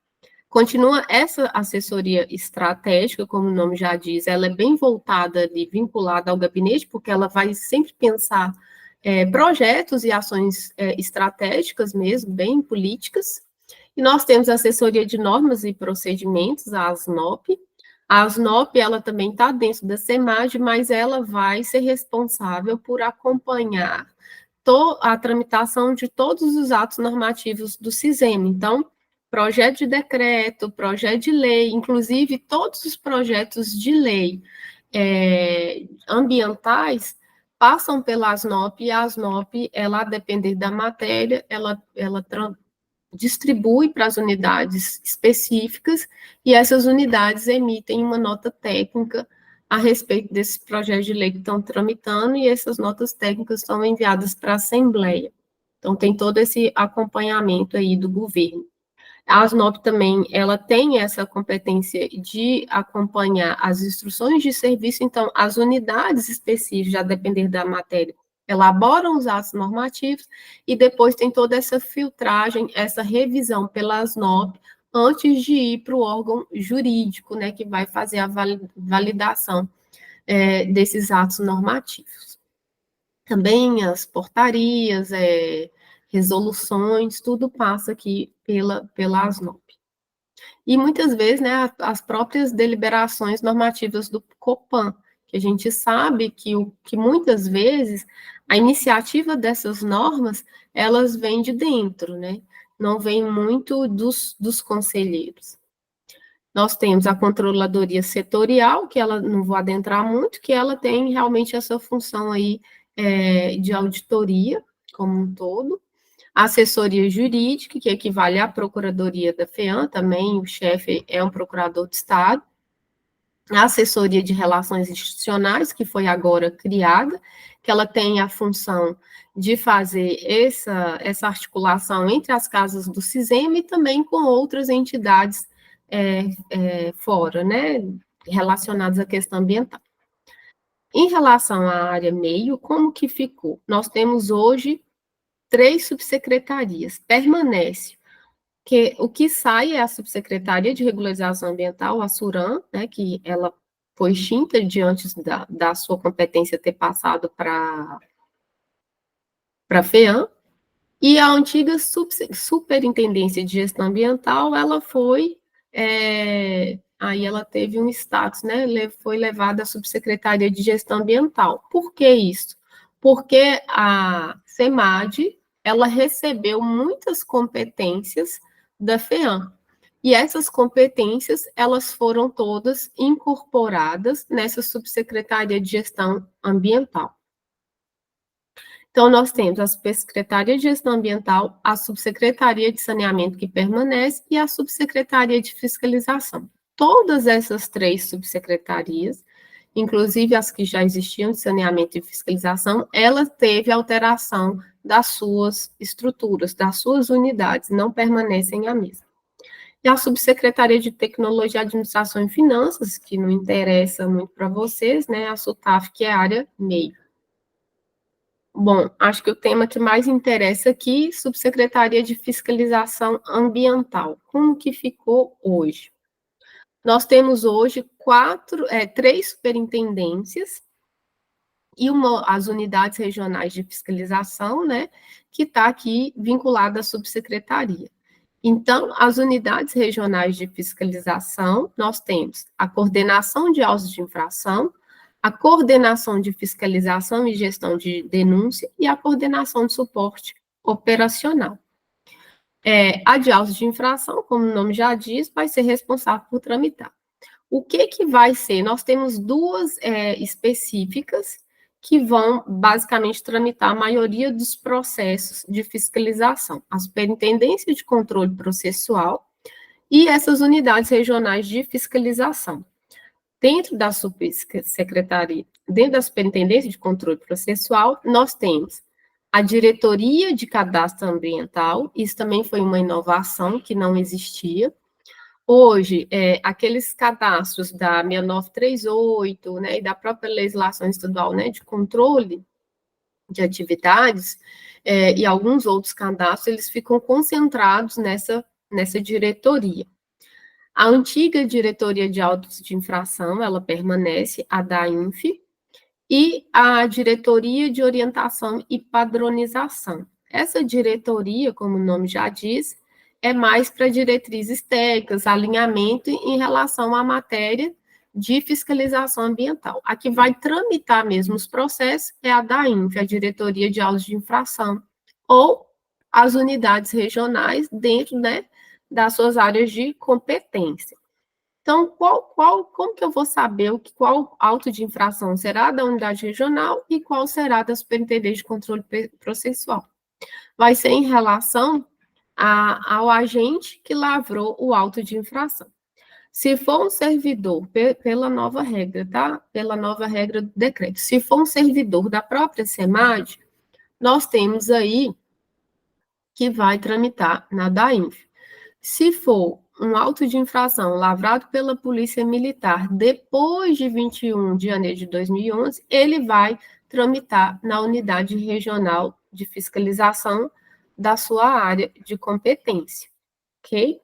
Continua essa assessoria estratégica, como o nome já diz, ela é bem voltada e vinculada ao gabinete, porque ela vai sempre pensar projetos e ações estratégicas mesmo, bem políticas. E nós temos a assessoria de normas e procedimentos, a ASNOP. A ASNOP, ela também está dentro da SEMAD, mas ela vai ser responsável por acompanhar a tramitação de todos os atos normativos do CISEM. Então, projeto de decreto, projeto de lei, inclusive todos os projetos de lei ambientais passam pela ASNOP, e a ASNOP, ela, a depender da matéria, ela distribui para as unidades específicas, e essas unidades emitem uma nota técnica a respeito desses projetos de lei que estão tramitando, e essas notas técnicas são enviadas para a Assembleia. Então, tem todo esse acompanhamento aí do governo. A ASNOP também, ela tem essa competência de acompanhar as instruções de serviço, então, as unidades específicas, a depender da matéria, elaboram os atos normativos, e depois tem toda essa filtragem, essa revisão pela ASNOP, antes de ir para o órgão jurídico, né, que vai fazer a validação desses atos normativos. Também as portarias, resoluções, tudo passa aqui pela ASNOP. E muitas vezes, né, as próprias deliberações normativas do COPAN, que a gente sabe que muitas vezes a iniciativa dessas normas, elas vêm de dentro, né? Não vem muito dos conselheiros. Nós temos a controladoria setorial, que ela, não vou adentrar muito, que ela tem realmente essa função aí de auditoria como um todo. A assessoria jurídica, que equivale à procuradoria da FEAM, também o chefe é um procurador de Estado. A assessoria de relações institucionais, que foi agora criada, que ela tem a função de fazer essa articulação entre as casas do CISEM e também com outras entidades fora, né, relacionadas à questão ambiental. Em relação à área meio, como que ficou? Nós temos hoje 3 subsecretarias, permanece, que o que sai é a Subsecretaria de Regularização Ambiental, a SURAM, né, que ela foi extinta diante da sua competência ter passado para a FEAM, e a antiga Superintendência de Gestão Ambiental, ela foi, aí ela teve um status, né, foi levada à Subsecretaria de Gestão Ambiental. Por que isso? Porque a SEMAD, ela recebeu muitas competências da FEAM, e essas competências, elas foram todas incorporadas nessa Subsecretaria de Gestão Ambiental. Então, nós temos a Subsecretaria de Gestão Ambiental, a Subsecretaria de Saneamento, que permanece, e a Subsecretaria de Fiscalização. Todas essas 3 subsecretarias, inclusive as que já existiam de saneamento e fiscalização, ela teve alteração das suas estruturas, das suas unidades, não permanecem a mesma. E a Subsecretaria de Tecnologia, Administração e Finanças, que não interessa muito para vocês, né, a SUTAF, que é a área meio. Bom, acho que o tema que mais interessa aqui, Subsecretaria de Fiscalização Ambiental. Como que ficou hoje? Nós temos hoje 3 superintendências e as unidades regionais de fiscalização, né, que está aqui vinculada à subsecretaria. Então, as unidades regionais de fiscalização, nós temos a coordenação de autos de infração, a coordenação de fiscalização e gestão de denúncia e a coordenação de suporte operacional. A de autos de infração, como o nome já diz, vai ser responsável por tramitar. O que vai ser? Nós temos 2 específicas que vão, basicamente, tramitar a maioria dos processos de fiscalização. A Superintendência de Controle Processual e essas unidades regionais de fiscalização. Dentro da subsecretaria, dentro da Superintendência de Controle Processual, nós temos a Diretoria de Cadastro Ambiental, isso também foi uma inovação que não existia. Hoje, aqueles cadastros da 6938, né, e da própria legislação estadual, né, de controle de atividades, e alguns outros cadastros, eles ficam concentrados nessa diretoria. A antiga diretoria de autos de infração, ela permanece, a da INF, e a diretoria de orientação e padronização. Essa diretoria, como o nome já diz, é mais para diretrizes técnicas, alinhamento em relação à matéria de fiscalização ambiental. A que vai tramitar mesmo os processos é a DAINF, a Diretoria de Autos de Infração, ou as unidades regionais dentro, né, das suas áreas de competência. Então, como que eu vou saber qual auto de infração será da unidade regional e qual será da Superintendência de Controle Processual? Vai ser em relação ao agente que lavrou o auto de infração. Se for um servidor, pela nova regra, tá? Pela nova regra do decreto, se for um servidor da própria SEMAD, nós temos aí que vai tramitar na DAINF. Se for um auto de infração lavrado pela Polícia Militar depois de 21 de janeiro de 2011, ele vai tramitar na unidade regional de fiscalização da sua área de competência, ok?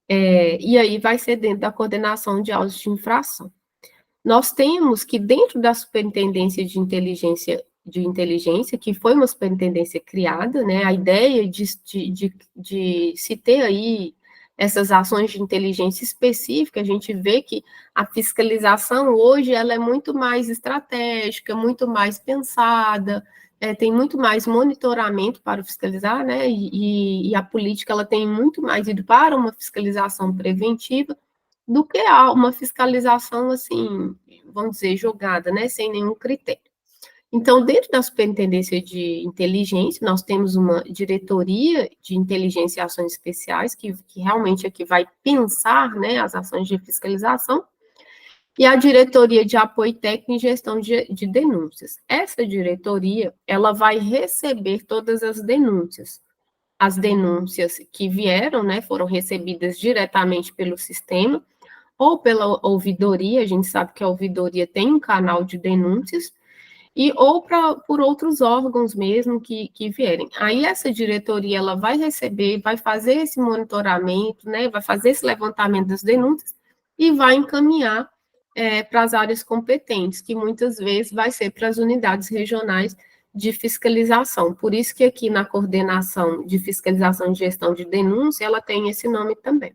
E aí vai ser dentro da coordenação de autos de infração. Nós temos que dentro da Superintendência de Inteligência, que foi uma superintendência criada, né, a ideia de se ter aí essas ações de inteligência específica, a gente vê que a fiscalização hoje ela é muito mais estratégica, muito mais pensada, tem muito mais monitoramento para fiscalizar, né, e a política ela tem muito mais ido para uma fiscalização preventiva do que uma fiscalização, assim, vamos dizer, jogada, né, sem nenhum critério. Então, dentro da Superintendência de Inteligência, nós temos uma diretoria de inteligência e ações especiais, que realmente é que vai pensar, né, as ações de fiscalização, e a diretoria de apoio técnico e gestão de denúncias. Essa diretoria, ela vai receber todas as denúncias que vieram, né, foram recebidas diretamente pelo sistema, ou pela ouvidoria, a gente sabe que a ouvidoria tem um canal de denúncias, ou por outros órgãos mesmo que vierem. Aí essa diretoria, ela vai receber, vai fazer esse monitoramento, né, vai fazer esse levantamento das denúncias e vai encaminhar para as áreas competentes, que muitas vezes vai ser para as unidades regionais de fiscalização. Por isso que aqui na coordenação de fiscalização e gestão de denúncia, ela tem esse nome também.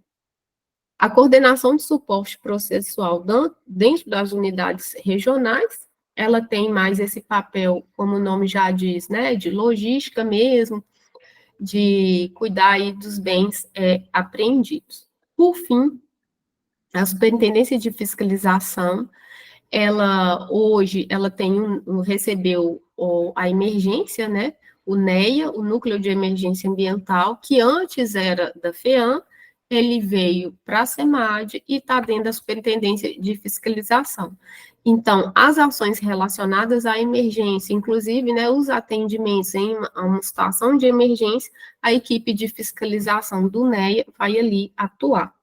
A coordenação de suporte processual dentro das unidades regionais, ela tem mais esse papel, como o nome já diz, né, de logística mesmo, de cuidar aí dos bens apreendidos. Por fim, a Superintendência de Fiscalização, ela hoje, ela recebeu a emergência, né, o NEA, o Núcleo de Emergência Ambiental, que antes era da FEAM, ele veio para a SEMAD e está dentro da Superintendência de Fiscalização. Então, as ações relacionadas à emergência, inclusive, né, os atendimentos em uma situação de emergência, a equipe de fiscalização do NEA vai ali atuar.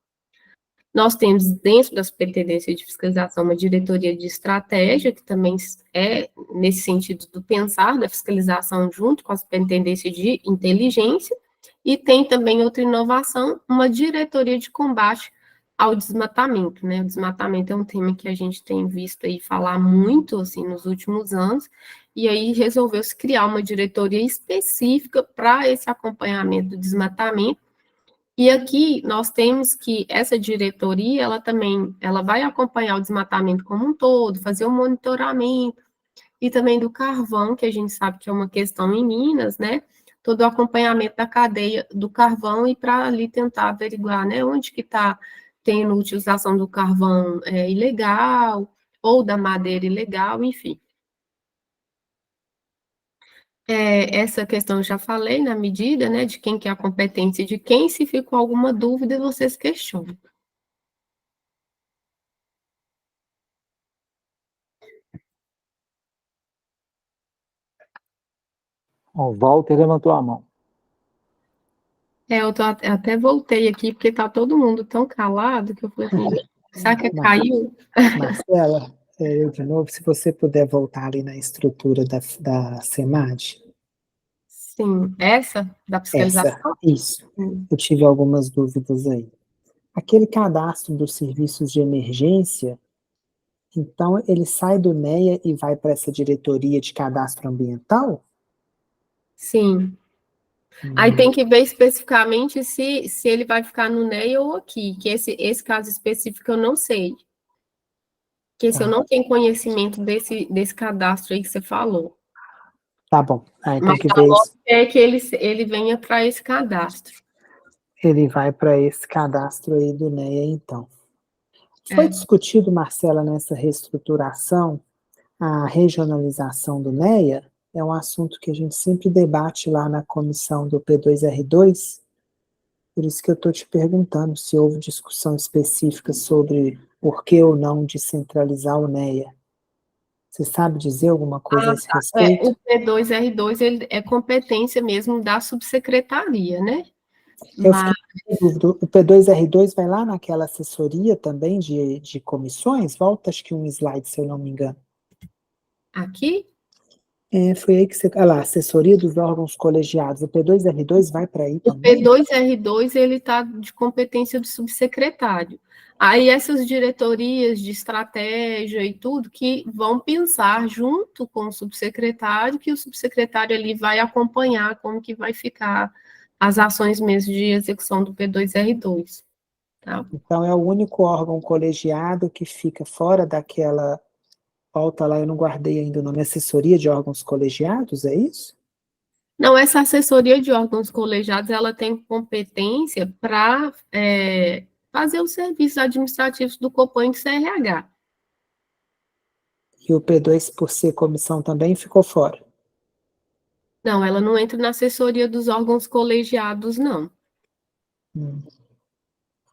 Nós temos dentro da Superintendência de Fiscalização uma diretoria de estratégia, que também é nesse sentido do pensar da fiscalização junto com a Superintendência de Inteligência, e tem também outra inovação, uma diretoria de combate ao desmatamento, né? O desmatamento é um tema que a gente tem visto aí falar muito, assim, nos últimos anos, e aí resolveu-se criar uma diretoria específica para esse acompanhamento do desmatamento. E aqui nós temos que essa diretoria, ela vai acompanhar o desmatamento como um todo, fazer um monitoramento, e também do carvão, que a gente sabe que é uma questão em Minas, né? Todo o acompanhamento da cadeia do carvão e para ali tentar averiguar, né, onde que está tendo utilização do carvão ilegal, ou da madeira ilegal, enfim. Essa questão eu já falei na medida, né, de quem que é a competência de quem, se ficou alguma dúvida, vocês questionam. O Walter levantou a mão. Eu até voltei aqui, porque está todo mundo tão calado, que eu falei assim, será que caiu? Marcela, eu de novo, se você puder voltar ali na estrutura da SEMAD. Sim, essa da fiscalização? Isso. Eu tive algumas dúvidas aí. Aquele cadastro dos serviços de emergência, então ele sai do NEA e vai para essa diretoria de cadastro ambiental? Sim. Aí tem que ver especificamente se ele vai ficar no NEA ou aqui, que esse caso específico eu não sei. Porque se eu não tenho conhecimento desse cadastro aí que você falou. Tá bom. Aí tem Mas que a ver isso. lógica é que ele venha para esse cadastro. Ele vai para esse cadastro aí do NEA, então. Foi É. discutido, Marcela, nessa reestruturação, a regionalização do NEA? É um assunto que a gente sempre debate lá na comissão do P2R2, por isso que eu estou te perguntando se houve discussão específica sobre por que ou não descentralizar o NEA. Você sabe dizer alguma coisa a esse respeito? O P2R2 ele é competência mesmo da subsecretaria, né? Eu Mas fiquei com dúvida. O P2R2 vai lá naquela assessoria também de comissões? Volta, acho que um slide, se eu não me engano. aqui, Foi aí que você... Olha lá, assessoria dos órgãos colegiados. O P2R2 vai para aí o também? P2R2 ele está de competência do subsecretário. Aí essas diretorias de estratégia e tudo que vão pensar junto com o subsecretário, que o subsecretário ali vai acompanhar como que vai ficar as ações mesmo de execução do P2R2. Tá? Então é o único órgão colegiado que fica fora daquela... Volta lá, eu não guardei ainda o nome. Assessoria de órgãos colegiados, é isso? Não, essa assessoria de órgãos colegiados, ela tem competência para fazer os serviços administrativos do Copom e do CRH. E o P2, por ser comissão também, ficou fora. Não, ela não entra na assessoria dos órgãos colegiados, não.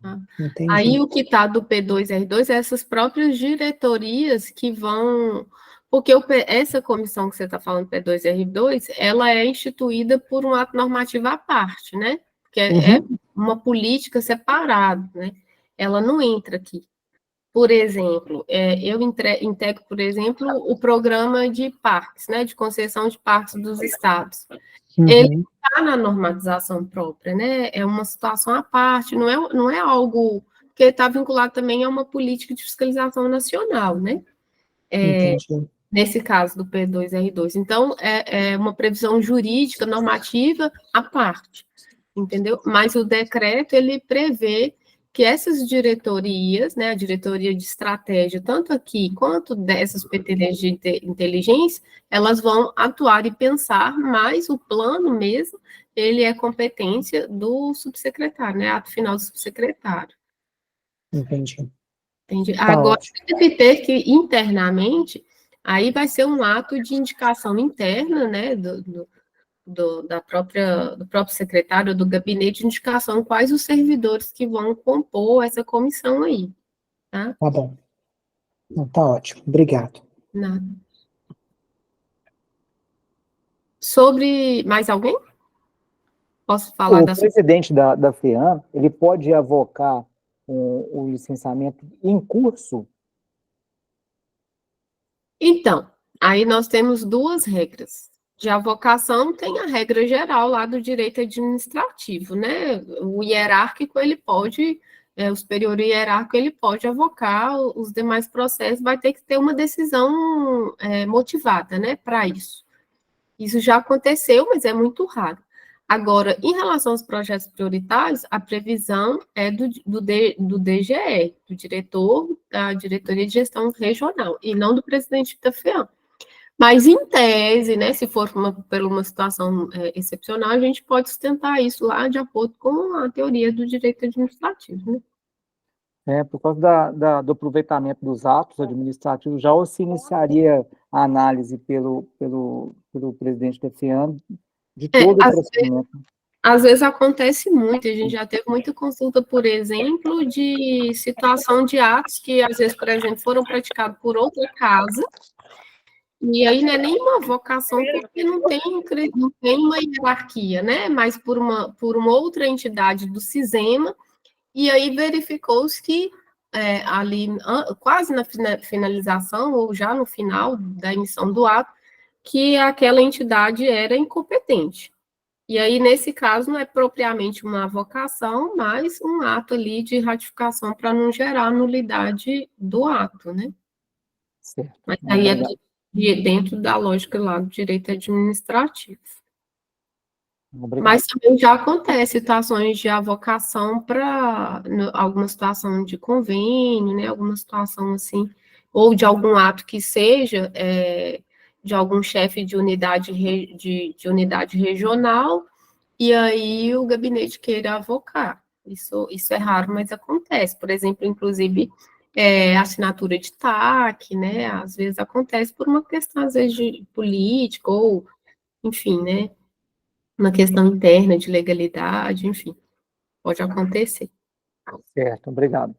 Tá? Entendi. Aí o que está do P2R2 é essas próprias diretorias que vão... Porque essa comissão que você está falando, P2R2, ela é instituída por um ato normativo à parte, né? Porque é uma política separada, né? Ela não entra aqui. Por exemplo, eu integro, por exemplo, o programa de parques, né? De concessão de parques dos estados. Ele está na normatização própria, né? É uma situação à parte, não é algo que está vinculado também a uma política de fiscalização nacional, né? Entendi. Nesse caso do P2R2. Então, é uma previsão jurídica, normativa à parte, entendeu? Mas o decreto, ele prevê que essas diretorias, né, a diretoria de estratégia, tanto aqui quanto dessas PTDs de inteligência, elas vão atuar e pensar, mas o plano mesmo, ele é competência do subsecretário, né, ato final do subsecretário. Entendi. Entendi. Tá Agora, ótimo. deve ter que, internamente, aí vai ser um ato de indicação interna, né, do próprio secretário, do gabinete de indicação, quais os servidores que vão compor essa comissão aí, tá? Tá bom. Tá ótimo. Obrigado. Nada. Sobre mais alguém? Posso falar O presidente da FEAM, ele pode avocar o licenciamento em curso? Então, aí nós temos duas regras. De avocação tem a regra geral lá do direito administrativo, né? O hierárquico, ele pode, o superior hierárquico, ele pode avocar os demais processos, vai ter que ter uma decisão motivada, né, para isso. Isso já aconteceu, mas é muito raro. Agora, em relação aos projetos prioritários, a previsão é do DGE, do diretor da Diretoria de Gestão Regional, e não do presidente da FEAM. Mas, em tese, né, se for por uma situação excepcional, a gente pode sustentar isso lá de acordo com a teoria do direito administrativo, né? Por causa do aproveitamento dos atos administrativos, já se iniciaria a análise pelo presidente da FEAM de todo o procedimento. Às vezes acontece muito, a gente já teve muita consulta, por exemplo, de situação de atos que, às vezes, por exemplo, foram praticados por outra casa, e aí não é nem uma vocação, porque não tem uma hierarquia, né? Mas por uma outra entidade do CISEMA, e aí verificou-se que ali, quase na finalização, ou já no final da emissão do ato, que aquela entidade era incompetente. E aí, nesse caso, não é propriamente uma avocação, mas um ato ali de ratificação para não gerar nulidade do ato, né? Certo. Mas aí dentro da lógica lá do direito administrativo. Obrigado. Mas também já acontece situações de avocação para alguma situação de convênio, né? Alguma situação assim ou de algum ato que seja de algum chefe de unidade, de unidade regional, e aí o gabinete queira avocar. Isso é raro, mas acontece. Por exemplo, inclusive, assinatura de TAC, né? Às vezes acontece por uma questão, às vezes, de política, ou, enfim, né? Uma questão interna de legalidade, enfim, pode acontecer. Certo, obrigado.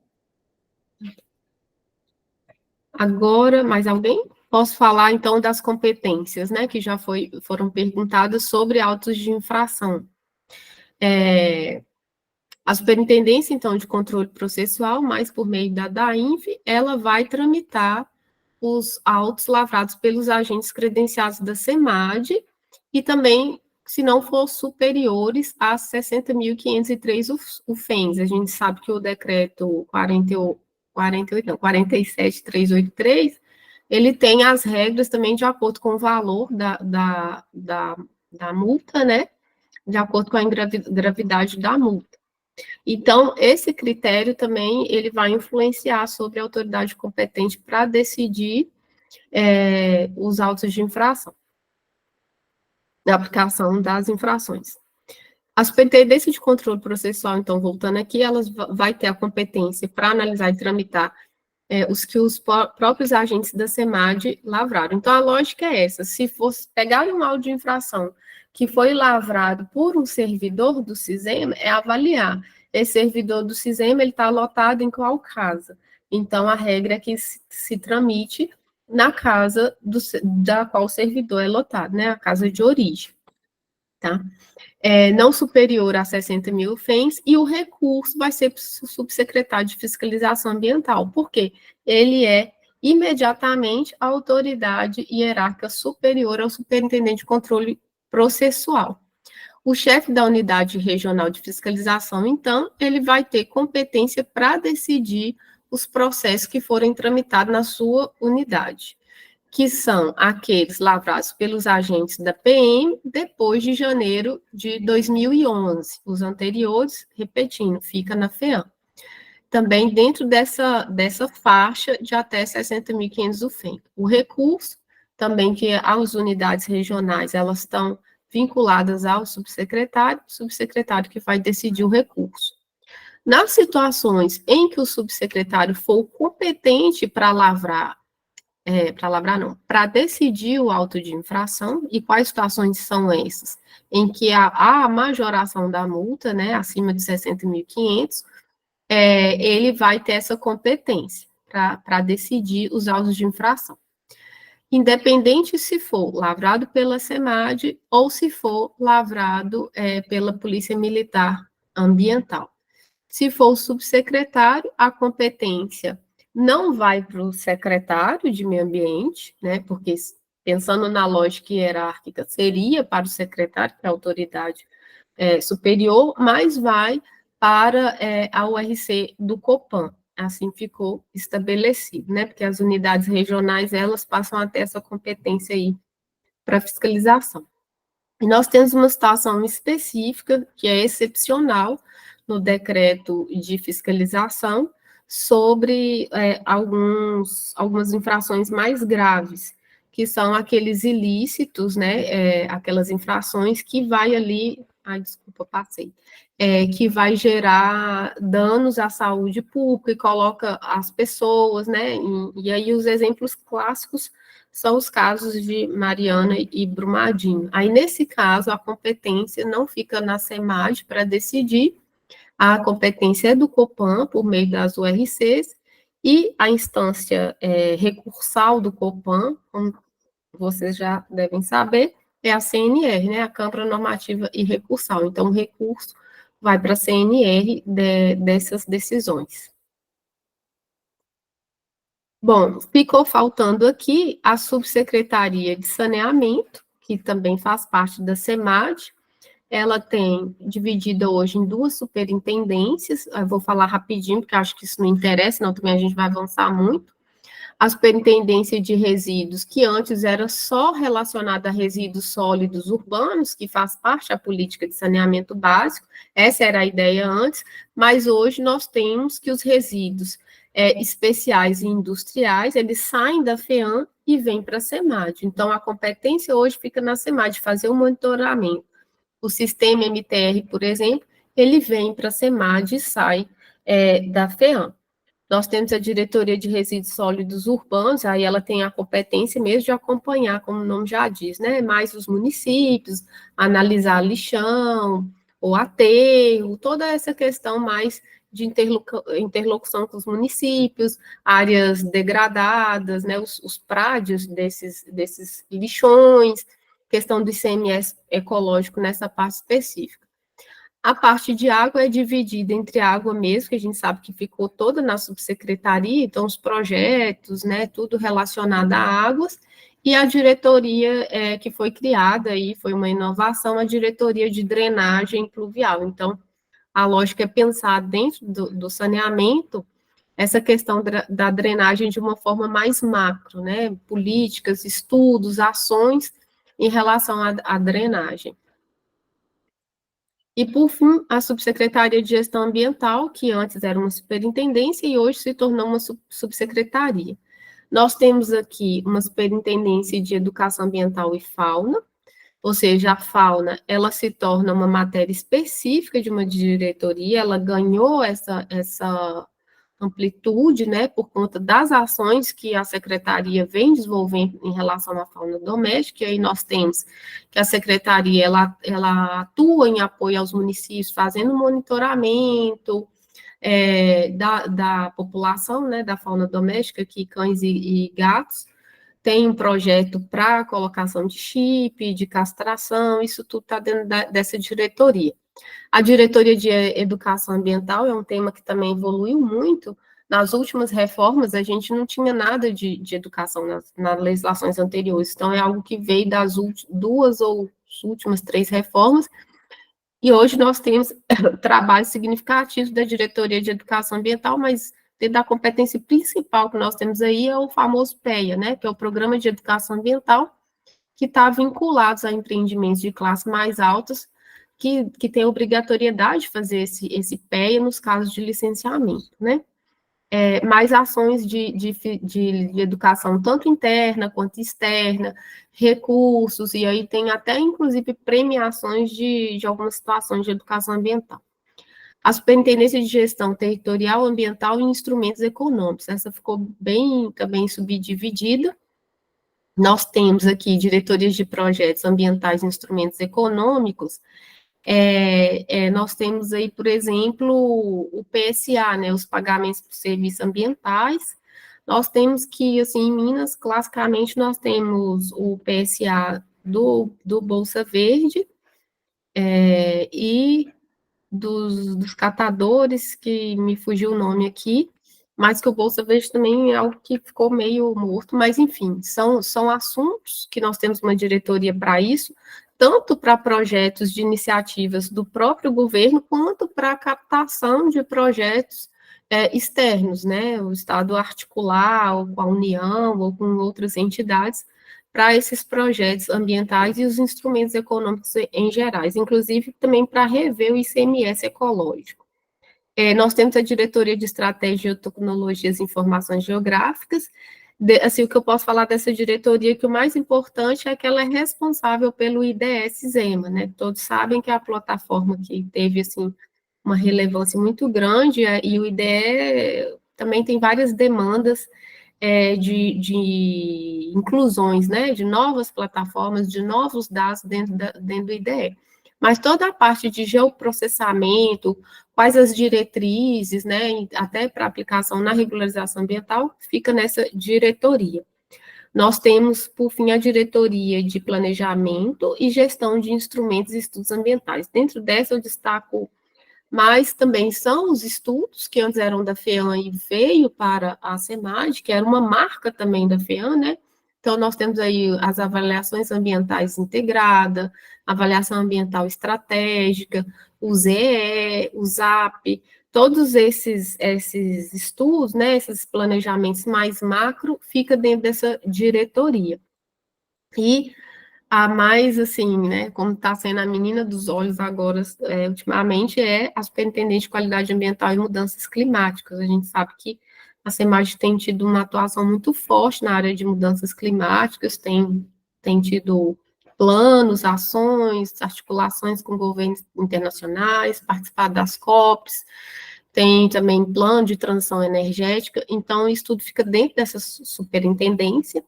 Agora, mais alguém? Posso falar, então, das competências, né, que já foram perguntadas sobre autos de infração. A Superintendência, então, de Controle Processual, mais por meio da DAINF, ela vai tramitar os autos lavrados pelos agentes credenciados da SEMAD e também, se não for superiores a 60.503 UFENs. A gente sabe que o decreto 47.383, ele tem as regras também de acordo com o valor da multa, né? De acordo com a gravidade da multa. Então, esse critério também, ele vai influenciar sobre a autoridade competente para decidir os autos de infração, da aplicação das infrações. A Superintendência de Controle Processual, então, voltando aqui, ela vai ter a competência para analisar e tramitar os que os próprios agentes da SEMAD lavraram. Então, a lógica é essa: se fosse pegar um auto de infração que foi lavrado por um servidor do CISEMA, é avaliar. Esse servidor do CISEMA, ele está lotado em qual casa? Então, a regra é que se tramite na casa da qual o servidor é lotado, né? A casa de origem, tá? Não superior a 60.000 FENs, e o recurso vai ser para o subsecretário de Fiscalização Ambiental, porque ele é imediatamente a autoridade hierárquica superior ao superintendente de controle processual. O chefe da unidade regional de fiscalização, então, ele vai ter competência para decidir os processos que forem tramitados na sua unidade, que são aqueles lavrados pelos agentes da PM depois de janeiro de 2011. Os anteriores, repetindo, fica na FEAM. Também dentro dessa faixa de até 60.500 UFEM. O recurso, também que as unidades regionais, elas estão vinculadas ao subsecretário, o subsecretário que vai decidir o recurso. Nas situações em que o subsecretário for competente para para decidir o auto de infração, e quais situações são essas? Em que há a majoração da multa, né, acima de 60.500, ele vai ter essa competência para decidir os autos de infração. Independente se for lavrado pela SEMAD ou se for lavrado pela Polícia Militar Ambiental. Se for o subsecretário, a competência não vai para o secretário de Meio Ambiente, né, porque, pensando na lógica hierárquica, seria para o secretário, que é a autoridade superior, mas vai para a URC do COPAN. Assim ficou estabelecido, né, porque as unidades regionais, elas passam a ter essa competência aí para fiscalização. E nós temos uma situação específica, que é excepcional, no decreto de fiscalização, sobre algumas infrações mais graves, que são aqueles ilícitos, né, aquelas infrações que vai ali, desculpa, passei, que vai gerar danos à saúde pública e coloca as pessoas, né, e aí os exemplos clássicos são os casos de Mariana e Brumadinho. Aí, nesse caso, a competência não fica na SEMAD para decidir, a competência é do COPAN, por meio das URCs, e a instância recursal do COPAN, como vocês já devem saber, é a CNR, né, a Câmara Normativa e Recursal. Então, o recurso vai para a CNR dessas decisões. Bom, ficou faltando aqui a Subsecretaria de Saneamento, que também faz parte da SEMAD. Ela tem dividida hoje em duas superintendências. Eu vou falar rapidinho, porque acho que isso não interessa, senão também a gente vai avançar muito. A Superintendência de Resíduos, que antes era só relacionada a resíduos sólidos urbanos, que faz parte da política de saneamento básico, essa era a ideia antes, mas hoje nós temos que os resíduos especiais e industriais, eles saem da FEAM e vêm para a SEMAD. Então, a competência hoje fica na SEMAD, fazer o monitoramento. O sistema MTR, por exemplo, ele vem para a SEMAD e sai da FEAM. Nós temos a diretoria de resíduos sólidos urbanos, aí ela tem a competência mesmo de acompanhar, como o nome já diz, né, mais os municípios, analisar lixão, ou aterro, toda essa questão mais de interlocução com os municípios, áreas degradadas, né, os prédios desses lixões, questão do ICMS ecológico nessa parte específica. A parte de água é dividida entre a água mesmo, que a gente sabe que ficou toda na subsecretaria, então os projetos, né, tudo relacionado a águas, e a diretoria que foi criada, e foi uma inovação, a diretoria de drenagem pluvial. Então, a lógica é pensar dentro do saneamento, essa questão da drenagem de uma forma mais macro, né, políticas, estudos, ações em relação à drenagem. E, por fim, a Subsecretaria de Gestão Ambiental, que antes era uma superintendência e hoje se tornou uma subsecretaria. Nós temos aqui uma superintendência de Educação Ambiental e Fauna, ou seja, a fauna, ela se torna uma matéria específica de uma diretoria, ela ganhou essa amplitude, né, por conta das ações que a secretaria vem desenvolvendo em relação à fauna doméstica, e aí nós temos que a secretaria, ela atua em apoio aos municípios, fazendo monitoramento da população, né, da fauna doméstica, aqui cães e gatos, tem um projeto para colocação de chip, de castração, isso tudo está dentro dessa diretoria. A diretoria de educação ambiental é um tema que também evoluiu muito. Nas últimas reformas, a gente não tinha nada de educação nas legislações anteriores, então é algo que veio das duas ou últimas 3 reformas, e hoje nós temos trabalhos significativos da diretoria de educação ambiental, mas dentro da competência principal que nós temos aí é o famoso PEA, né, que é o Programa de Educação Ambiental, que está vinculado a empreendimentos de classe mais altas, que tem obrigatoriedade de fazer esse PEA nos casos de licenciamento, né? Mais ações de educação, tanto interna quanto externa, recursos, e aí tem até, inclusive, premiações de algumas situações de educação ambiental. A Superintendência de Gestão Territorial, Ambiental e Instrumentos Econômicos, essa ficou bem também subdividida. Nós temos aqui diretorias de projetos ambientais e instrumentos econômicos, nós temos aí, por exemplo, o PSA, né, os pagamentos por serviços ambientais. Nós temos que, assim, em Minas, classicamente, nós temos o PSA do Bolsa Verde, e dos catadores, que me fugiu o nome aqui, mas que o Bolsa Verde também é algo que ficou meio morto, mas enfim, são assuntos que nós temos uma diretoria para isso, tanto para projetos de iniciativas do próprio governo, quanto para a captação de projetos externos, né, o Estado articular, ou com a União, ou com outras entidades, para esses projetos ambientais e os instrumentos econômicos em gerais, inclusive também para rever o ICMS ecológico. Nós temos a Diretoria de Estratégia, Tecnologias e Informações Geográficas. Assim, o que eu posso falar dessa diretoria, que o mais importante é que ela é responsável pelo IDS-ZEMA, né? Todos sabem que é a plataforma que teve, assim, uma relevância muito grande, e o IDE também tem várias demandas de inclusões, né, de novas plataformas, de novos dados dentro do IDE. Mas toda a parte de geoprocessamento, quais as diretrizes, né, até para aplicação na regularização ambiental, fica nessa diretoria. Nós temos, por fim, a diretoria de planejamento e gestão de instrumentos e estudos ambientais. Dentro dessa, eu destaco, mas também são os estudos que antes eram da FEAM e veio para a SEMAD, que era uma marca também da FEAM, né? Então, nós temos aí as avaliações ambientais integradas, avaliação ambiental estratégica, o ZE, o ZAP, todos esses estudos, né, esses planejamentos mais macro, fica dentro dessa diretoria. E a mais, assim, né, como está sendo a menina dos olhos agora, ultimamente, é a Superintendente de Qualidade Ambiental e Mudanças Climáticas. A gente sabe que A SEMAD tem tido uma atuação muito forte na área de mudanças climáticas, tem tido planos, ações, articulações com governos internacionais, participado das COPs, tem também plano de transição energética, então isso tudo fica dentro dessa superintendência.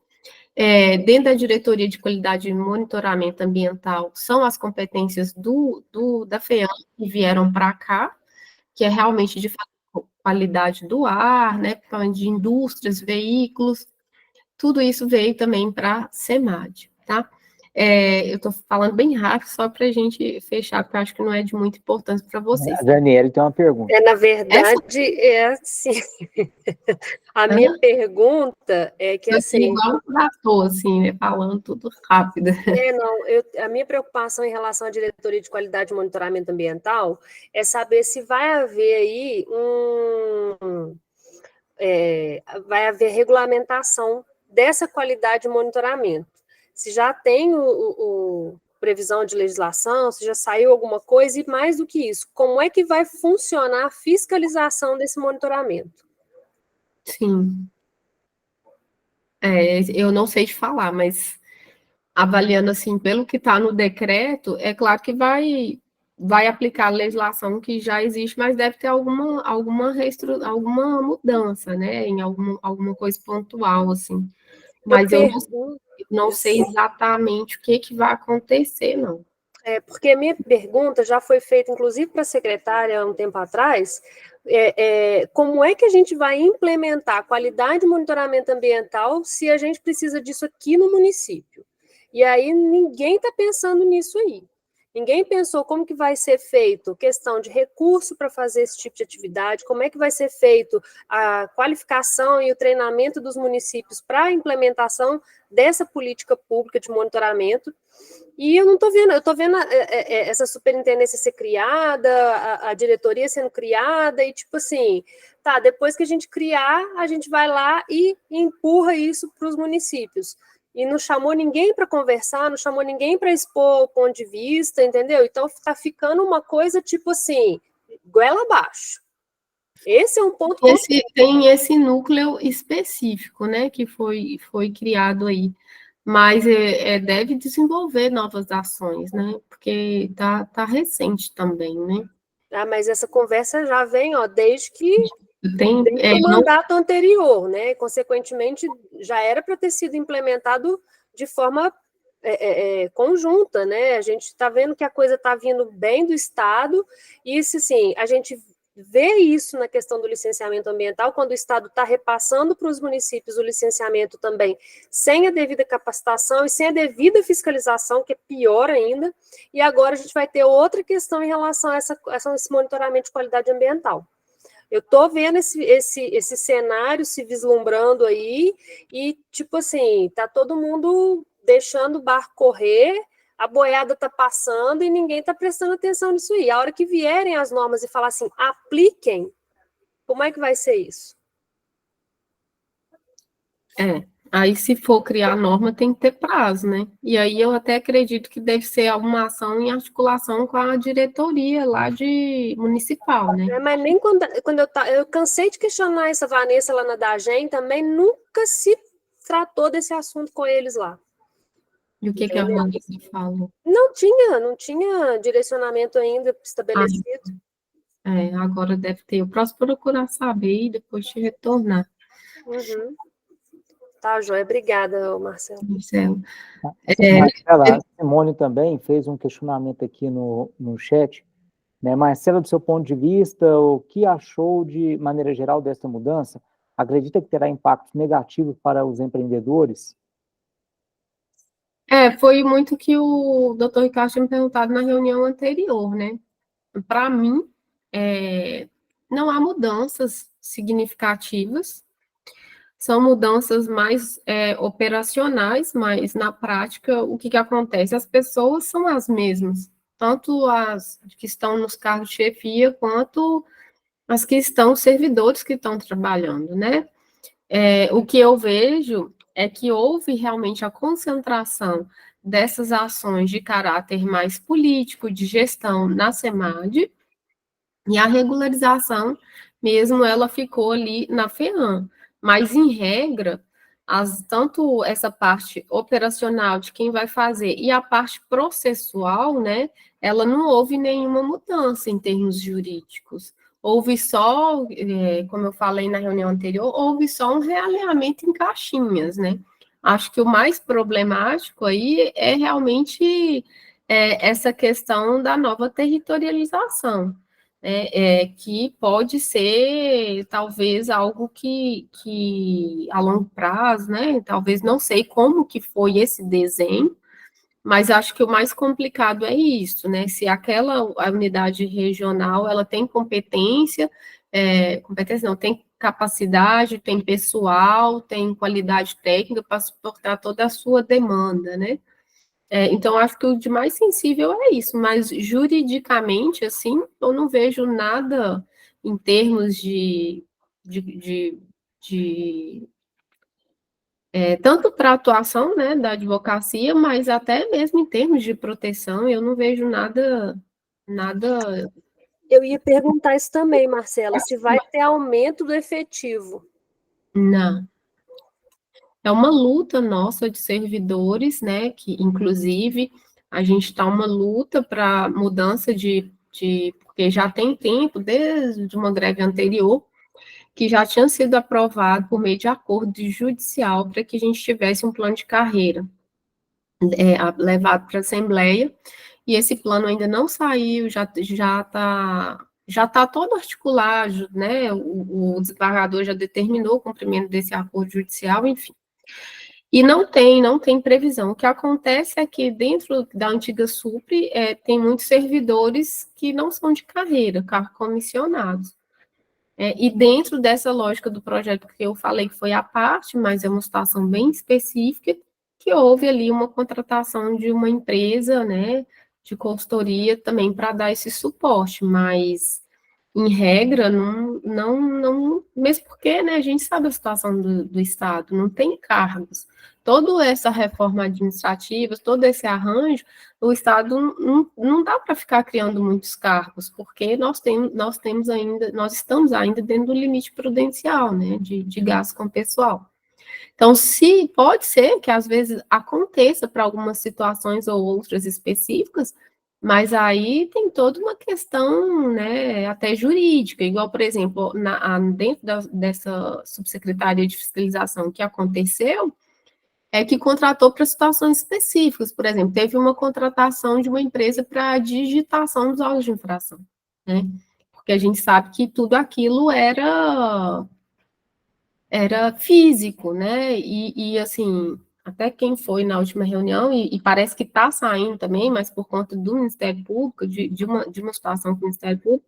Dentro da diretoria de qualidade e monitoramento ambiental, são as competências da FEAM que vieram para cá, que é realmente de qualidade do ar, né, de indústrias, veículos, tudo isso veio também para a SEMAD, tá? Eu estou falando bem rápido, só para a gente fechar, porque eu acho que não é de muita importância para vocês. A Daniele tem uma pergunta. Na verdade, é assim. A minha pergunta é que, assim... igual um trator, assim, né, falando tudo rápido. Não, a minha preocupação em relação à diretoria de qualidade e monitoramento ambiental é saber se vai haver aí vai haver regulamentação dessa qualidade de monitoramento. Se já tem previsão de legislação, se já saiu alguma coisa, e mais do que isso, como é que vai funcionar a fiscalização desse monitoramento? Sim. Eu não sei te falar, mas avaliando assim, pelo que está no decreto, é claro que vai aplicar a legislação que já existe, mas deve ter alguma mudança, né, em alguma coisa pontual, assim. Mas eu não sei exatamente o que vai acontecer, não. Porque a minha pergunta já foi feita, inclusive, para a secretária há um tempo atrás, como é que a gente vai implementar qualidade de monitoramento ambiental se a gente precisa disso aqui no município? E aí ninguém está pensando nisso aí. Ninguém pensou como que vai ser feito questão de recurso para fazer esse tipo de atividade, como é que vai ser feito a qualificação e o treinamento dos municípios para a implementação dessa política pública de monitoramento. E eu não estou vendo, eu estou vendo essa superintendência ser criada, a diretoria sendo criada, e tipo assim, tá, depois que a gente criar, a gente vai lá e empurra isso para os municípios. E não chamou ninguém para conversar, não chamou ninguém para expor o ponto de vista, entendeu? Então está ficando uma coisa tipo assim, goela abaixo. Esse é um ponto... Tem esse núcleo específico, né, que foi criado aí, mas deve desenvolver novas ações, né, porque tá recente também, né. Mas essa conversa já vem, desde o mandato anterior, né? Consequentemente, já era para ter sido implementado de forma conjunta, né? A gente está vendo que a coisa está vindo bem do Estado, e isso, assim, a gente vê isso na questão do licenciamento ambiental, quando o Estado está repassando para os municípios o licenciamento também, sem a devida capacitação e sem a devida fiscalização, que é pior ainda, e agora a gente vai ter outra questão em relação a esse monitoramento de qualidade ambiental. Eu estou vendo esse cenário se vislumbrando aí, e, tipo assim, tá todo mundo deixando o barco correr, a boiada está passando e ninguém está prestando atenção nisso aí. A hora que vierem as normas e falar assim, apliquem, como é que vai ser isso? Aí se for criar norma tem que ter prazo, né? E aí eu até acredito que deve ser alguma ação em articulação com a diretoria lá de municipal, né? Mas nem quando eu cansei de questionar essa Vanessa lá na DAGEM, também nunca se tratou desse assunto com eles lá. E o que a Vanessa falou? Não tinha direcionamento ainda estabelecido. Agora deve ter. Eu posso procurar saber e depois te retornar. Uhum. Tá, joia. Obrigada, Marcelo. Marcelo. Marcela, a Simone também fez um questionamento aqui no chat. Né? Marcela, do seu ponto de vista, o que achou de maneira geral dessa mudança? Acredita que terá impactos negativos para os empreendedores? Foi muito que o doutor Ricardo tinha me perguntado na reunião anterior, né? Para mim, não há mudanças significativas, são mudanças mais operacionais, mas na prática, o que acontece? As pessoas são as mesmas, tanto as que estão nos cargos de chefia, quanto as que estão, servidores que estão trabalhando, né? O que eu vejo é que houve realmente a concentração dessas ações de caráter mais político, de gestão na SEMAD, e a regularização mesmo ela ficou ali na FEAM. Mas, em regra, tanto essa parte operacional de quem vai fazer e a parte processual, né, ela não houve nenhuma mudança em termos jurídicos. Houve só, como eu falei na reunião anterior, houve só um realinhamento em caixinhas, né? Acho que o mais problemático aí é realmente essa questão da nova territorialização, né? Que pode ser talvez algo que a longo prazo, né? Talvez não sei como que foi esse desenho, mas acho que o mais complicado é isso, né? Se a unidade regional ela tem competência não, tem capacidade, tem pessoal, tem qualidade técnica para suportar toda a sua demanda, né? Então, acho que o de mais sensível é isso, mas juridicamente, assim, eu não vejo nada em termos de, de, de tanto para a atuação, né, da advocacia, mas até mesmo em termos de proteção, eu não vejo nada. Eu ia perguntar isso também, Marcela, se vai ter aumento do efetivo. Não. É uma luta nossa de servidores, né, que inclusive a gente está uma luta para mudança porque já tem tempo, desde uma greve anterior, que já tinha sido aprovado por meio de acordo judicial para que a gente tivesse um plano de carreira levado para a Assembleia, e esse plano ainda não saiu, já tá todo articulado, né? O desembargador já determinou o cumprimento desse acordo judicial, enfim. E não tem previsão. O que acontece é que dentro da antiga Supre tem muitos servidores que não são de carreira, comissionados. E dentro dessa lógica do projeto que eu falei que foi à parte, mas é uma situação bem específica, que houve ali uma contratação de uma empresa, né, de consultoria também para dar esse suporte, mas em regra, não, mesmo porque, né, a gente sabe a situação do Estado, não tem cargos. Toda essa reforma administrativa, todo esse arranjo, o Estado não dá para ficar criando muitos cargos, porque nós estamos ainda dentro do limite prudencial, né, de gasto com pessoal. Então, pode ser que às vezes aconteça para algumas situações ou outras específicas, mas aí tem toda uma questão, né, até jurídica, igual, por exemplo, dentro dessa subsecretaria de fiscalização que aconteceu, que contratou para situações específicas. Por exemplo, teve uma contratação de uma empresa para a digitação dos autos de infração, né? Porque a gente sabe que tudo aquilo era físico, né? E assim, até quem foi na última reunião, e parece que está saindo também, mas por conta do Ministério Público, de uma situação com o Ministério Público,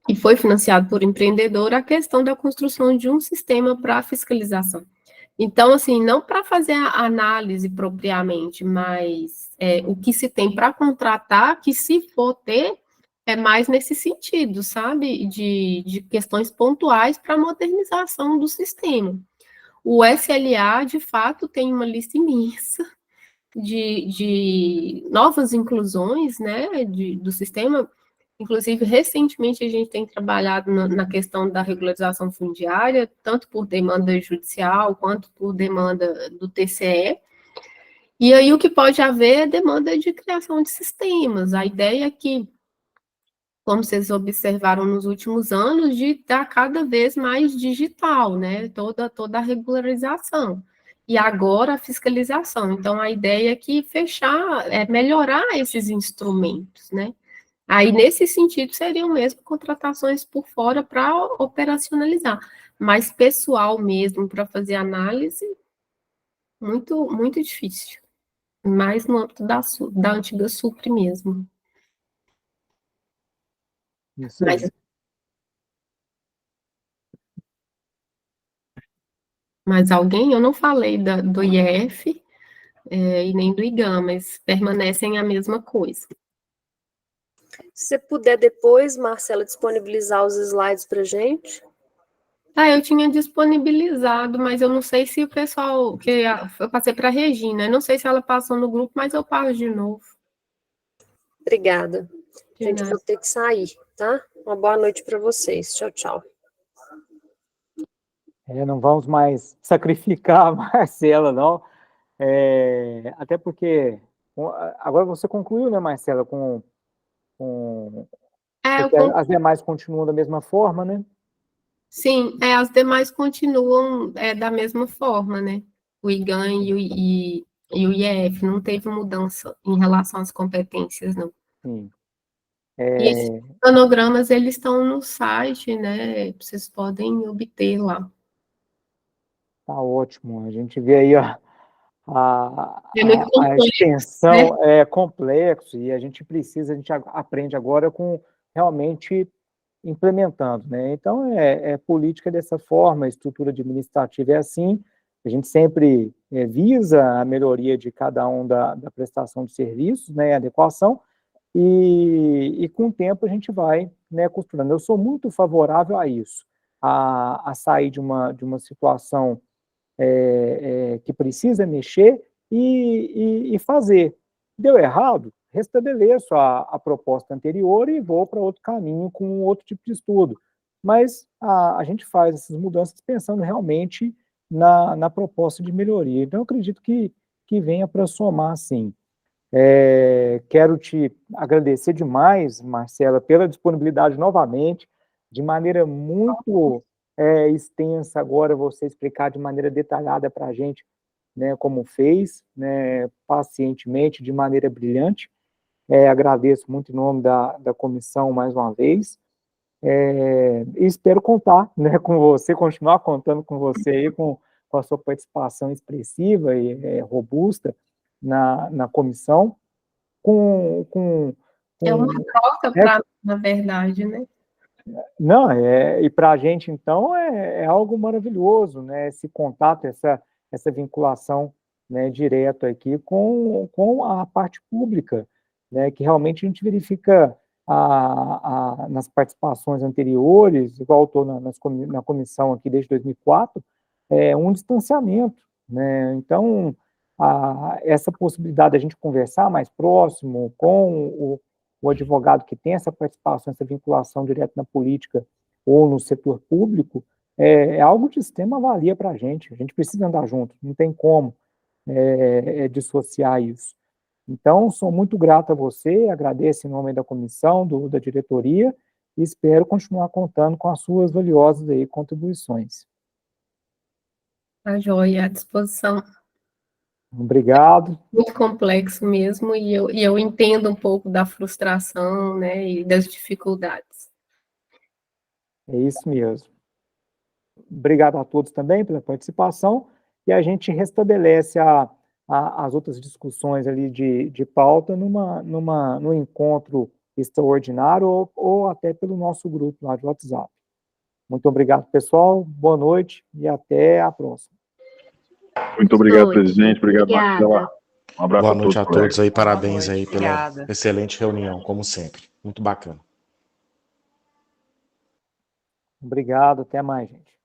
e foi financiado por empreendedor, a questão da construção de um sistema para fiscalização. Então, assim, não para fazer a análise propriamente, mas o que se tem para contratar, que se for ter, é mais nesse sentido, sabe? De questões pontuais para a modernização do sistema. O SLA, de fato, tem uma lista imensa de novas inclusões, né, do sistema. Inclusive, recentemente, a gente tem trabalhado na questão da regularização fundiária, tanto por demanda judicial, quanto por demanda do TCE. E aí, o que pode haver é demanda de criação de sistemas. A ideia é que, como vocês observaram nos últimos anos, de estar cada vez mais digital, né? Toda a regularização. E agora a fiscalização. Então, a ideia é que melhorar esses instrumentos, né? Aí, nesse sentido, seriam mesmo contratações por fora para operacionalizar. Mas pessoal mesmo, para fazer análise, muito, muito difícil. Mais no âmbito da antiga Supre mesmo. Isso aí. Mas alguém? Eu não falei do IF e nem do IGAM, mas permanecem a mesma coisa. Se você puder depois, Marcela, disponibilizar os slides para a gente. Eu tinha disponibilizado, mas eu não sei se o pessoal, eu passei para a Regina, eu não sei se ela passou no grupo, mas eu passo de novo. Obrigada. Gente, eu vou ter que sair. tá? Uma boa noite para vocês. Tchau, tchau. Não vamos mais sacrificar a Marcela, não. Até porque agora você concluiu, né, Marcela, porque as demais continuam da mesma forma, né? Sim, as demais continuam da mesma forma, né? O IGAN e o IEF, não teve mudança em relação às competências, não. Sim. E esses cronogramas, eles estão no site, né? Vocês podem obter lá. Tá ótimo. A gente vê aí, ó, É muito a complexo, extensão né? é complexo e a gente aprende agora com realmente implementando, né? Então, política dessa forma, a estrutura administrativa é assim, a gente sempre visa a melhoria de cada um da prestação de serviços, né, adequação, e com o tempo a gente vai, né, costurando. Eu sou muito favorável a isso, a sair de uma situação que precisa mexer e fazer. Deu errado? Restabeleço a proposta anterior e vou para outro caminho com outro tipo de estudo. Mas a gente faz essas mudanças pensando realmente na proposta de melhoria. Então, eu acredito que venha para somar, sim. Quero te agradecer demais, Marcela, pela disponibilidade novamente, de maneira muito extensa agora, você explicar de maneira detalhada para a gente, né, como fez, né, pacientemente, de maneira brilhante. Agradeço muito em nome da comissão mais uma vez, e espero contar, né, com você, continuar contando com você aí, com a sua participação expressiva e robusta na comissão, É uma troca, na verdade, né? Não, e para a gente, então, é algo maravilhoso, né? Esse contato, essa vinculação, né, direto aqui com a parte pública, né? Que realmente a gente verifica nas participações anteriores, igual estou na comissão aqui desde 2004, um distanciamento, né? Então, essa possibilidade de a gente conversar mais próximo com o advogado que tem essa participação, essa vinculação direta na política ou no setor público, é algo de extrema valia para a gente precisa andar junto, não tem como dissociar isso. Então, sou muito grato a você, agradeço em nome da comissão, da diretoria, e espero continuar contando com as suas valiosas aí, contribuições. Tá joia, à disposição. Obrigado. Muito complexo mesmo, e eu entendo um pouco da frustração, né, e das dificuldades. É isso mesmo. Obrigado a todos também pela participação, e a gente restabelece as outras discussões ali de pauta num encontro extraordinário ou até pelo nosso grupo lá de WhatsApp. Muito obrigado, pessoal, boa noite e até a próxima. Muito obrigado, presidente. Obrigado, Marcela. Um abraço Boa noite a todos colegas. aí, parabéns aí pela Obrigada. excelente reunião, como sempre. Muito bacana. Obrigado, até mais, gente.